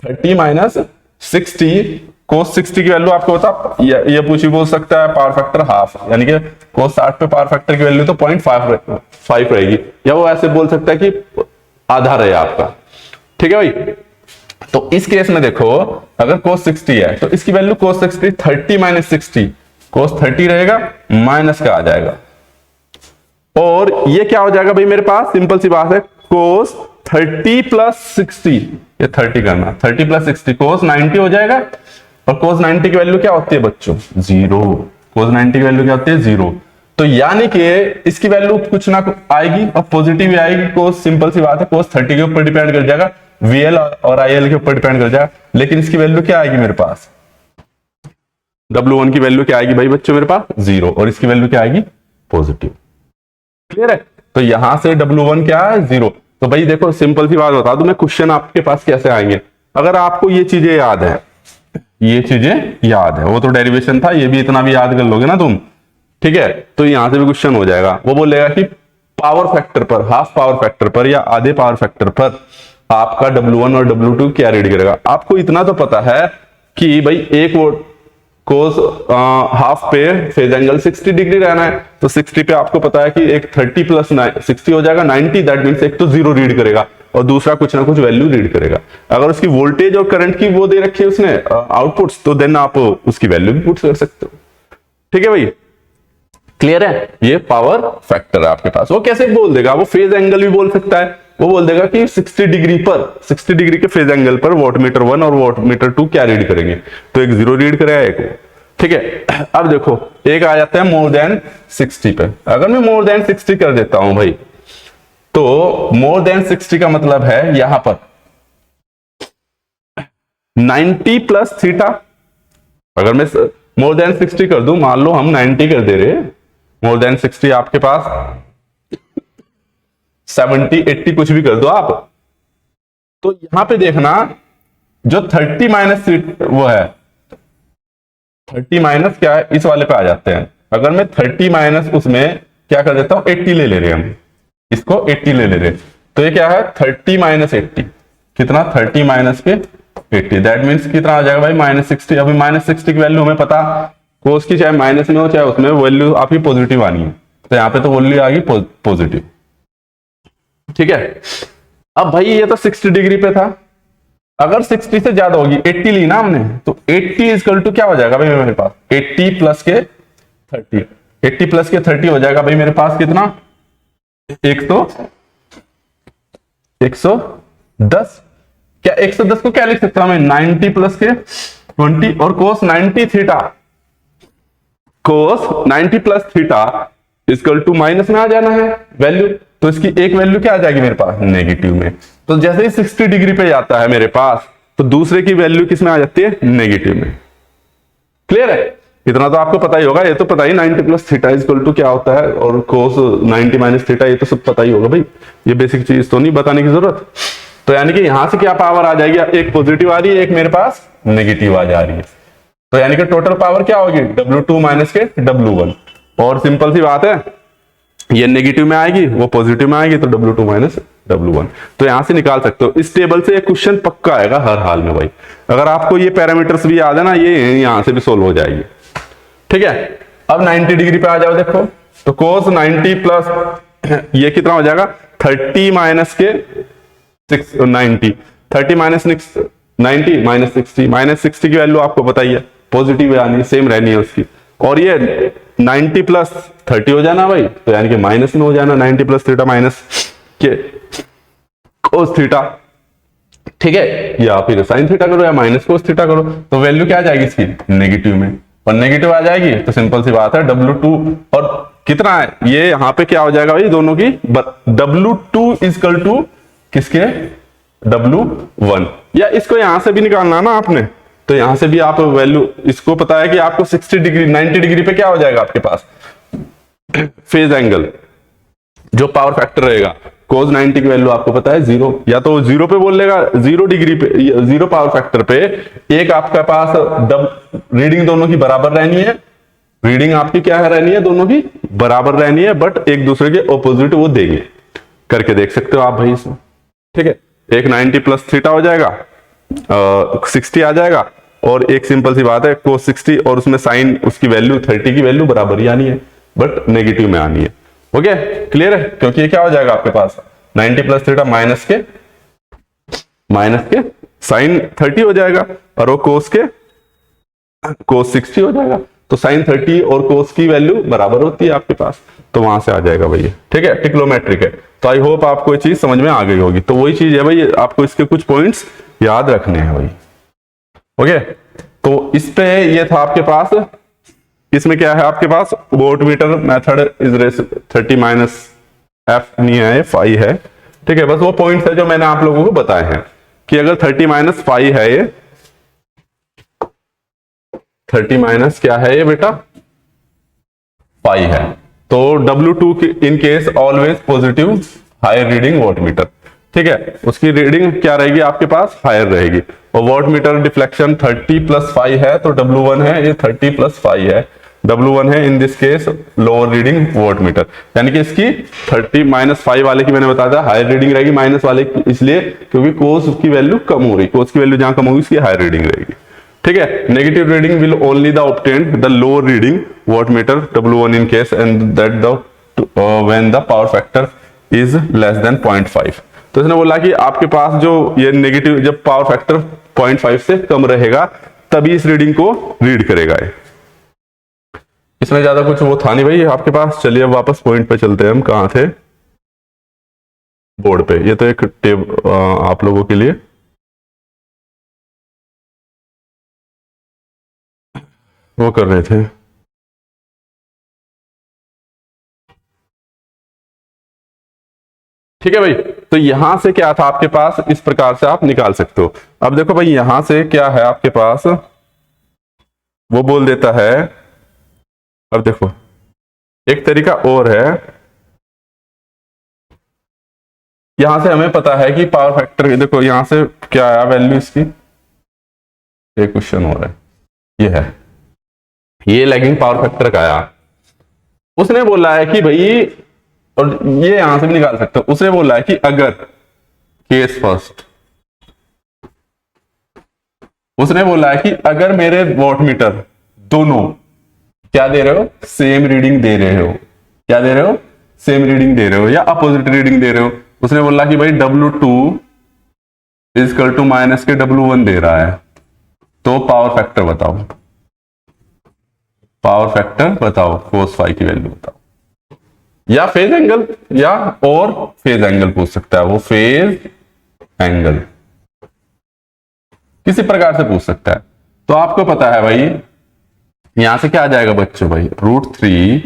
30 माइनस 60, कोस 60 की वैल्यू आपको बता, ये पूछी बोल सकता है पावर फैक्टर हाफ, यानी कि कोस 60 पे पावर फैक्टर की वैल्यू तो 0.5 रहेगी, या वो ऐसे बोल सकता है कि आधा रहे आपका, ठीक है भाई। तो इस केस में देखो, अगर कोस 60 है तो इसकी वैल्यू कोस 60, 30 माइनस 60, कोस 30 रहेगा, माइनस का आ जाएगा, और ये क्या हो जाएगा भाई मेरे पास, सिंपल सी बात है, कोस 30 प्लस 60, ये 30 करना, 30 प्लस 60 कोस 90 हो जाएगा, और कोस 90 की वैल्यू क्या होती है बच्चों, 0, कोस 90 की वैल्यू क्या होती है, 0। तो यानी कि इसकी वैल्यू कुछ ना कुछ आएगी और पॉजिटिव ही आएगी, कोस सिंपल सी बात है, कोस 30 के ऊपर डिपेंड कर जाएगा, VL और IL के ऊपर डिपेंड कर जाएगा, लेकिन इसकी वैल्यू क्या आएगी मेरे पास, W1 की वैल्यू क्या आएगी भाई बच्चों मेरे पास, 0, और इसकी वैल्यू क्या आएगी, पॉजिटिव। क्लियर है, तो यहां से W1 क्या है, 0। तो भाई देखो सिंपल सी बात बता दूं मैं, क्वेश्चन आपके पास कैसे आएंगे, अगर आपको ये चीजें याद है, ये चीजें याद है, वो तो डेरिवेशन था, ये भी इतना भी याद कर लोगे ना तुम, ठीक है, तो यहां से भी क्वेश्चन हो जाएगा। वो बोलेगा कि पावर फैक्टर पर, हाफ पावर फैक्टर पर या आधे पावर फैक्टर पर आपका W1 और W2 क्या रीड करेगा। आपको इतना तो पता है कि भाई एक वोट कोस हाफ पे फेज एंगल 60 डिग्री रहना है, तो 60 पे आपको पता है कि एक 30 प्लस 60 हो जाएगा 90, दैट मींस एक तो 0 रीड करेगा और दूसरा कुछ ना कुछ वैल्यू रीड करेगा। अगर उसकी वोल्टेज और करंट की वो दे रखी है उसने आउटपुट्स, तो देन आप उसकी वैल्यू भी पुट कर सकते हो, ठीक है भाई। क्लियर है, ये पावर फैक्टर है आपके पास। वो कैसे बोल देगा, वो फेज एंगल भी बोल सकता है, वो बोल देगा कि 60 डिग्री पर, 60 डिग्री के फेज एंगल पर वोटमीटर 1 और वोटमीटर 2 क्या रीड करेंगे, तो एक 0 रीड करेगा एक, ठीक है। अब देखो एक आ जाता है मोर देन 60 पे, अगर मैं मोर देन 60 कर देता हूं भाई, तो मोर देन 60 का मतलब है यहां पर 90 प्लस थीटा। अगर मैं मोर देन 60 कर दूं, मान लो हम 90 कर दे रहे, मोर देन 60 आपके पास 70 80 कुछ भी कर दो आप, तो यहां पे देखना जो 30 माइनस वो है, 30 माइनस क्या है, इस वाले पे आ जाते हैं। अगर मैं 30 माइनस उसमें क्या कर देता हूं, 80 ले रहे हम, इसको 80 ले रहे, तो ये क्या है 30 माइनस 80, कितना 30 माइनस के 80, दैट मीन्स कितना आ जाएगा भाई माइनस 60। अभी माइनस 60 की वैल्यू हमें पता, कोस की चाहे माइनस में हो चाहे उसमें वैल्यू आपकी पॉजिटिव आनी है, तो यहाँ पे तो वैल्यू आ गई पॉजिटिव, ठीक है। अब भाई ये तो 60 डिग्री पे था, अगर 60 से ज्यादा होगी, 80 ली ना हमने, तो 80 इक्वल टू क्या हो जाएगा भाई मेरे पास, 80 प्लस के 30, 80 प्लस के 30 हो जाएगा भाई मेरे पास कितना, 110। क्या 110 को क्या लिख सकता हूं मैं, 90 प्लस के 20, और cos 90 theta, cos 90 plus theta equal to minus में आ जाना है वैल्यू, तो इसकी एक वैल्यू क्या आ जाएगी मेरे पास, नेगेटिव में। तो जैसे ही 60 डिग्री पे जाता है मेरे पास, तो दूसरे की वैल्यू किस में आ जाती है, नेगेटिव में। क्लियर है, इतना तो आपको पता ही होगा, ये तो पता ही 90 प्लस थीटा इक्वल टू क्या होता है, और कोस 90 माइनस थीटा, ये तो सब पता ही होगा भाई, ये बेसिक चीज तो नहीं बताने की जरूरत। तो यानी कि यहां से क्या पावर आ जाएगी, एक पॉजिटिव आ रही है, एक मेरे पास नेगेटिव आ जा रही है, तो यानी कि टोटल पावर क्या होगी, W2 माइनस के W1, और सिंपल सी बात है, ये नेगेटिव में आएगी वो पॉजिटिव में आएगी, तो W2 माइनस W1, तो यहां से निकाल सकते हो। इस टेबल से एक क्वेश्चन पक्का आएगा हर हाल में भाई, अगर आपको ये पैरामीटर्स भी याद है ना, ये यहां से भी सोल्व हो जाएगी, ठीक है। अब 90 डिग्री पे आ जाओ, देखो तो कोस 90 प्लस ये कितना हो जाएगा, 30 माइनस के 90, 30 माइनस 90 माइनस 60, माइनस 60 की वैल्यू आपको पता ही है, पॉजिटिव यानी सेम रहनी है उसकी, और ये 90 प्लस 30 हो जाना भाई, तो यानी कि माइनस में हो जाना, 90 प्लस थीटा माइनस के कोस थीटा, ठीक है, या फिर साइन थीटा करो या माइनस कोस थीटा करो, तो वैल्यू क्या आ जाएगी इसकी, नेगेटिव में, और नेगेटिव आ जाएगी तो सिंपल सी बात है W2, और कितना है ये यहां पे क्या हो जाएगा भाई दोनों की, W2 इक्वल टू किसके, W1, या इसको यहां से भी निकालना ना आपने, तो यहां से भी आप वैल्यू, इसको पता है कि आपको 60 डिग्री 90 डिग्री पे क्या हो जाएगा आपके पास फेज एंगल, जो पावर फैक्टर रहेगा cos 90 की वैल्यू आपको पता है 0, या तो 0 पे बोल लेगा, 0 डिग्री पे 0 पावर फैक्टर पे एक आपके पास रीडिंग दोनों की बराबर रहनी है, रीडिंग आपकी क्या है रहनी है, दोनों की बराबर रहनी है, बट एक दूसरे के ऑपोजिट वो देंगे। करके देख सकते हो आप भाई इसमें, ठीक है। एक 90 प्लस थीटा हो जाएगा 60 आ जाएगा, और एक सिंपल सी बात है cos 60 और उसमें साइन उसकी वैल्यू 30 की वैल्यू बराबर ही आनी है, बट नेगेटिव में आनी है। ओके क्लियर है, क्योंकि ये क्या हो जाएगा आपके पास 90 प्लस थीटा माइनस के साइन 30 हो जाएगा, और वो cos 60 हो जाएगा। तो साइन 30 और cos की वैल्यू बराबर होती है आपके पास, तो वहां से आ जाएगा भैया, ठीक है। ट्रिग्नोमेट्रिक है, तो आई होप आपको ये चीज समझ में आ गई होगी। तो वही चीज है भाई, आपको इसके कुछ पॉइंट्स याद रखने हैं भाई। ओके, तो इस पे ये था आपके पास, इसमें क्या है आपके पास voltmeter method is 30 minus F नहीं है, फाई है, ठीक है। बस वो पॉइंट्स है जो मैंने आप लोगों को बताए हैं कि अगर 30 माइनस फाई है, ये 30 माइनस क्या है ये बेटा फाई है, तो W2 in case always positive higher reading voltmeter, ठीक है। उसकी रीडिंग क्या रहेगी आपके पास हायर रहेगी, और वोल्टमीटर डिफ्लेक्शन 30 प्लस फाई है, तो W1 है, ये 30 प्लस फाई है, W1 है in this case lower reading voltmeter, यानी कि इसकी 30 माइनस 5 वाले की मैंने बताया था हायर रीडिंग रहेगी, माइनस वाले की इसलिए क्योंकि कोस की वैल्यू कम हो रही, कोस की वैल्यू जहां कम होगी उसकी हायर रीडिंग रहेगी, ठीक है। Negative reading will only the obtain the lower reading voltmeter W1 in case and that the when the power factor is less than 0.5। तो इसने बोला कि आपके पास जो ये नेगेटिव, जब पावर फैक्टर 0.5 से कम रहेगा तभी इस रीडिंग को रीड करेगा ये। इसमें ज्यादा कुछ वो था नहीं भाई आपके पास। चलिए अब वापस पॉइंट पे चलते हैं, हम कहां थे, बोर्ड पे। ये तो एक टेब आप लोगों के लिए वो कर रहे थे, ठीक है भाई। तो यहां से क्या था आपके पास, इस प्रकार से आप निकाल सकते हो। अब देखो भाई यहां से क्या है आपके पास, वो बोल देता है, अब देखो एक तरीका और है, यहां से हमें पता है कि पावर फैक्टर, देखो यहां से क्या आया वैल्यू इसकी, एक क्वेश्चन हो रहा है, ये है, ये लैगिंग पावर फैक्टर का आया। उसने बोला है कि भाई, और ये यहां से भी निकाल सकते हो, उसने बोला है कि अगर केस फर्स्ट, उसने बोला है कि अगर मेरे वोल्टमीटर दोनों क्या दे रहे हो, सेम रीडिंग दे रहे हो, क्या दे रहे हो, सेम रीडिंग दे रहे हो या अपोजिट रीडिंग दे रहे हो। उसने बोला कि भाई W2 इजकल टू माइनस के W1 दे रहा है, तो पावर फैक्टर बताओ, पावर फैक्टर बताओ, cos फाई की वैल्यू बताओ, या फेज एंगल, या और फेज एंगल पूछ सकता है वो, फेज एंगल किसी प्रकार से पूछ सकता है। तो आपको पता है भाई यहां से क्या आ जाएगा बच्चों भाई, √3,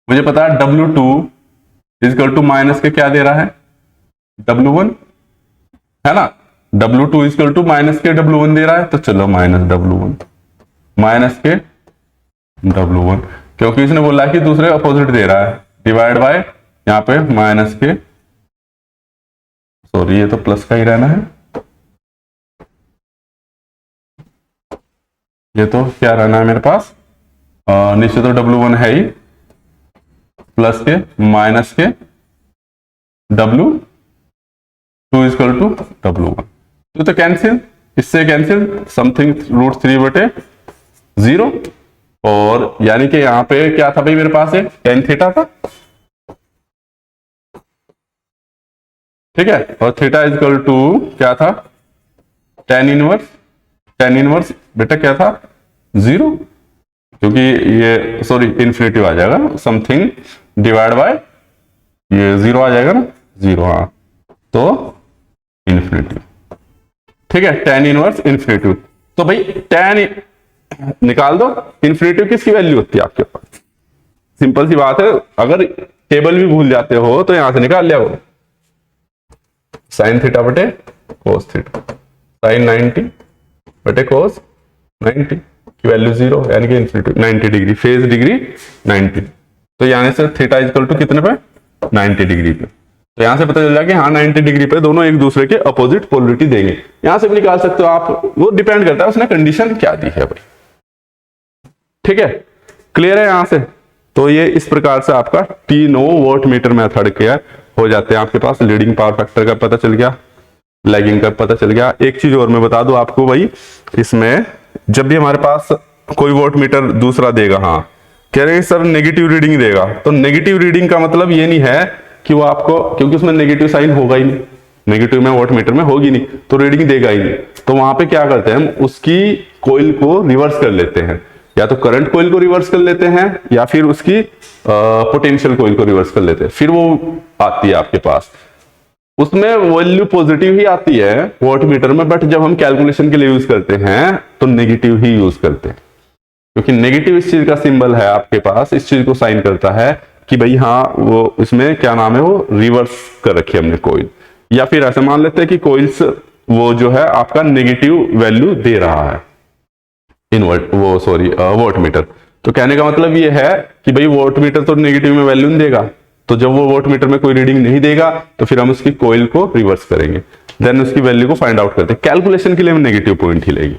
मुझे पता है W2 इजकल टू माइनस के क्या दे रहा है, W1 है ना, W2 इजकल टू माइनस के W1 दे रहा है, तो चलो माइनस W1, माइनस के W1, क्योंकि इसने बोला कि दूसरे अपोजिट दे रहा है, डिवाइड बाय यहां पे माइनस के, सॉरी ये तो प्लस का ही रहना है, ये तो क्या रहना है मेरे पास, नीचे तो W1 है ही, प्लस के माइनस के W2 इजकल टू W1, तो कैंसिल, इससे कैंसिल, समथिंग √3/0, और यानी कि यहां पे क्या था भाई मेरे पास एक tan थीटा था, ठीक है, और थीटा इजकल टू क्या था, tan इनवर्स बेटा क्या था 0, क्योंकि ये सॉरी इन्फिनिटी आ जाएगा, समथिंग डिवाइड बाय ये 0 आ जाएगा ना, 0, हाँ, तो इन्फिनिटी, ठीक है, tan इनवर्स इन्फिनिटी। तो भाई tan निकाल दो, इन्फिनिटी किसकी वैल्यू होती है आपके पास, सिंपल सी बात है, अगर टेबल भी भूल जाते हो तो यहां से निकाल लिया वो, साइन थीटा बटे कोस थीटा, साइन 90 बटे cos 90 की वैल्यू 0 यानी कि इन्फिनिटी 90 डिग्री, फेज डिग्री 90। तो यहाँ से थीटा इक्वल टू कितने पे 90 डिग्री पे। तो यहां से पता चल जाएगा कि हाँ 90 डिग्री पे दोनों एक दूसरे के अपोजिट पोलरिटी देंगे। यहां से भी निकाल सकते हो आप, वो डिपेंड करता है उसने कंडीशन क्या दी है भाई। ठीक है, क्लियर है यहां से। तो ये इस प्रकार से आपका तीनों वोल्ट मीटर मेथड के हो जाते हैं आपके पास। लीडिंग पावर फैक्टर का पता चल गया, लैगिंग का पता चल गया। एक चीज और मैं बता दूं आपको भाई, इसमें जब भी हमारे पास कोई वोल्ट मीटर दूसरा देगा, हाँ कह रहे हैं सर नेगेटिव रीडिंग देगा, तो नेगेटिव रीडिंग का मतलब ये नहीं है कि वो आपको, क्योंकि उसमें नेगेटिव साइन होगा ही नहीं, नेगेटिव में वोल्ट मीटर में होगी नहीं, तो रीडिंग देगा ही नहीं। तो वहां पे क्या करते हैं हम, उसकी कोइल को रिवर्स कर लेते हैं, या तो करंट कोइल को रिवर्स कर लेते हैं या फिर उसकी पोटेंशियल कोइल को रिवर्स कर लेते हैं, फिर वो आती है आपके पास। उसमें वैल्यू पॉजिटिव ही आती है वोल्ट मीटर में, बट जब हम कैलकुलेशन के लिए यूज करते हैं तो नेगेटिव ही यूज करते हैं, क्योंकि नेगेटिव इस चीज का सिंबल है आपके पास, इस चीज को साइन करता है कि भाई हाँ वो इसमें क्या नाम है, वो रिवर्स कर रखी है हमने कोइल। या फिर ऐसे मान लेते हैं कि कोइल्स वो जो है आपका नेगेटिव वैल्यू दे रहा है वोल्ट मीटर। तो कहने का मतलब ये है कि भाई वोल्ट मीटर तो नेगेटिव में वैल्यू नहीं देगा, तो जब वो वोल्ट मीटर में कोई रीडिंग नहीं देगा तो फिर हम उसकी कोइल को रिवर्स करेंगे, देन उसकी वैल्यू को फाइंड आउट करते हैं। कैलकुलेशन के लिए हम नेगेटिव पॉइंट ही लेंगे।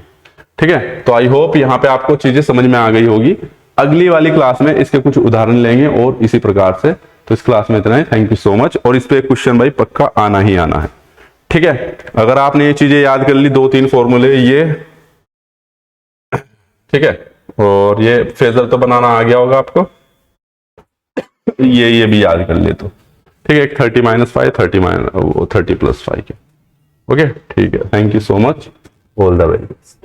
ठीक है, तो आई होप यहाँ पे आपको चीजें समझ में आ गई होगी। अगली वाली क्लास में इसके कुछ उदाहरण लेंगे और इसी प्रकार से। तो इस क्लास में इतना ही, थैंक यू सो मच। और इस पे क्वेश्चन भाई पक्का आना ही आना है। ठीक है, अगर आपने ये चीजें याद कर ली, 2-3 फॉर्मूले ये, ठीक है, और ये फेजर तो बनाना आ गया होगा आपको, ये भी याद कर ले तो ठीक है। 30-5 30 + 5 के। ओके, ठीक है, thank you so much, all the very best.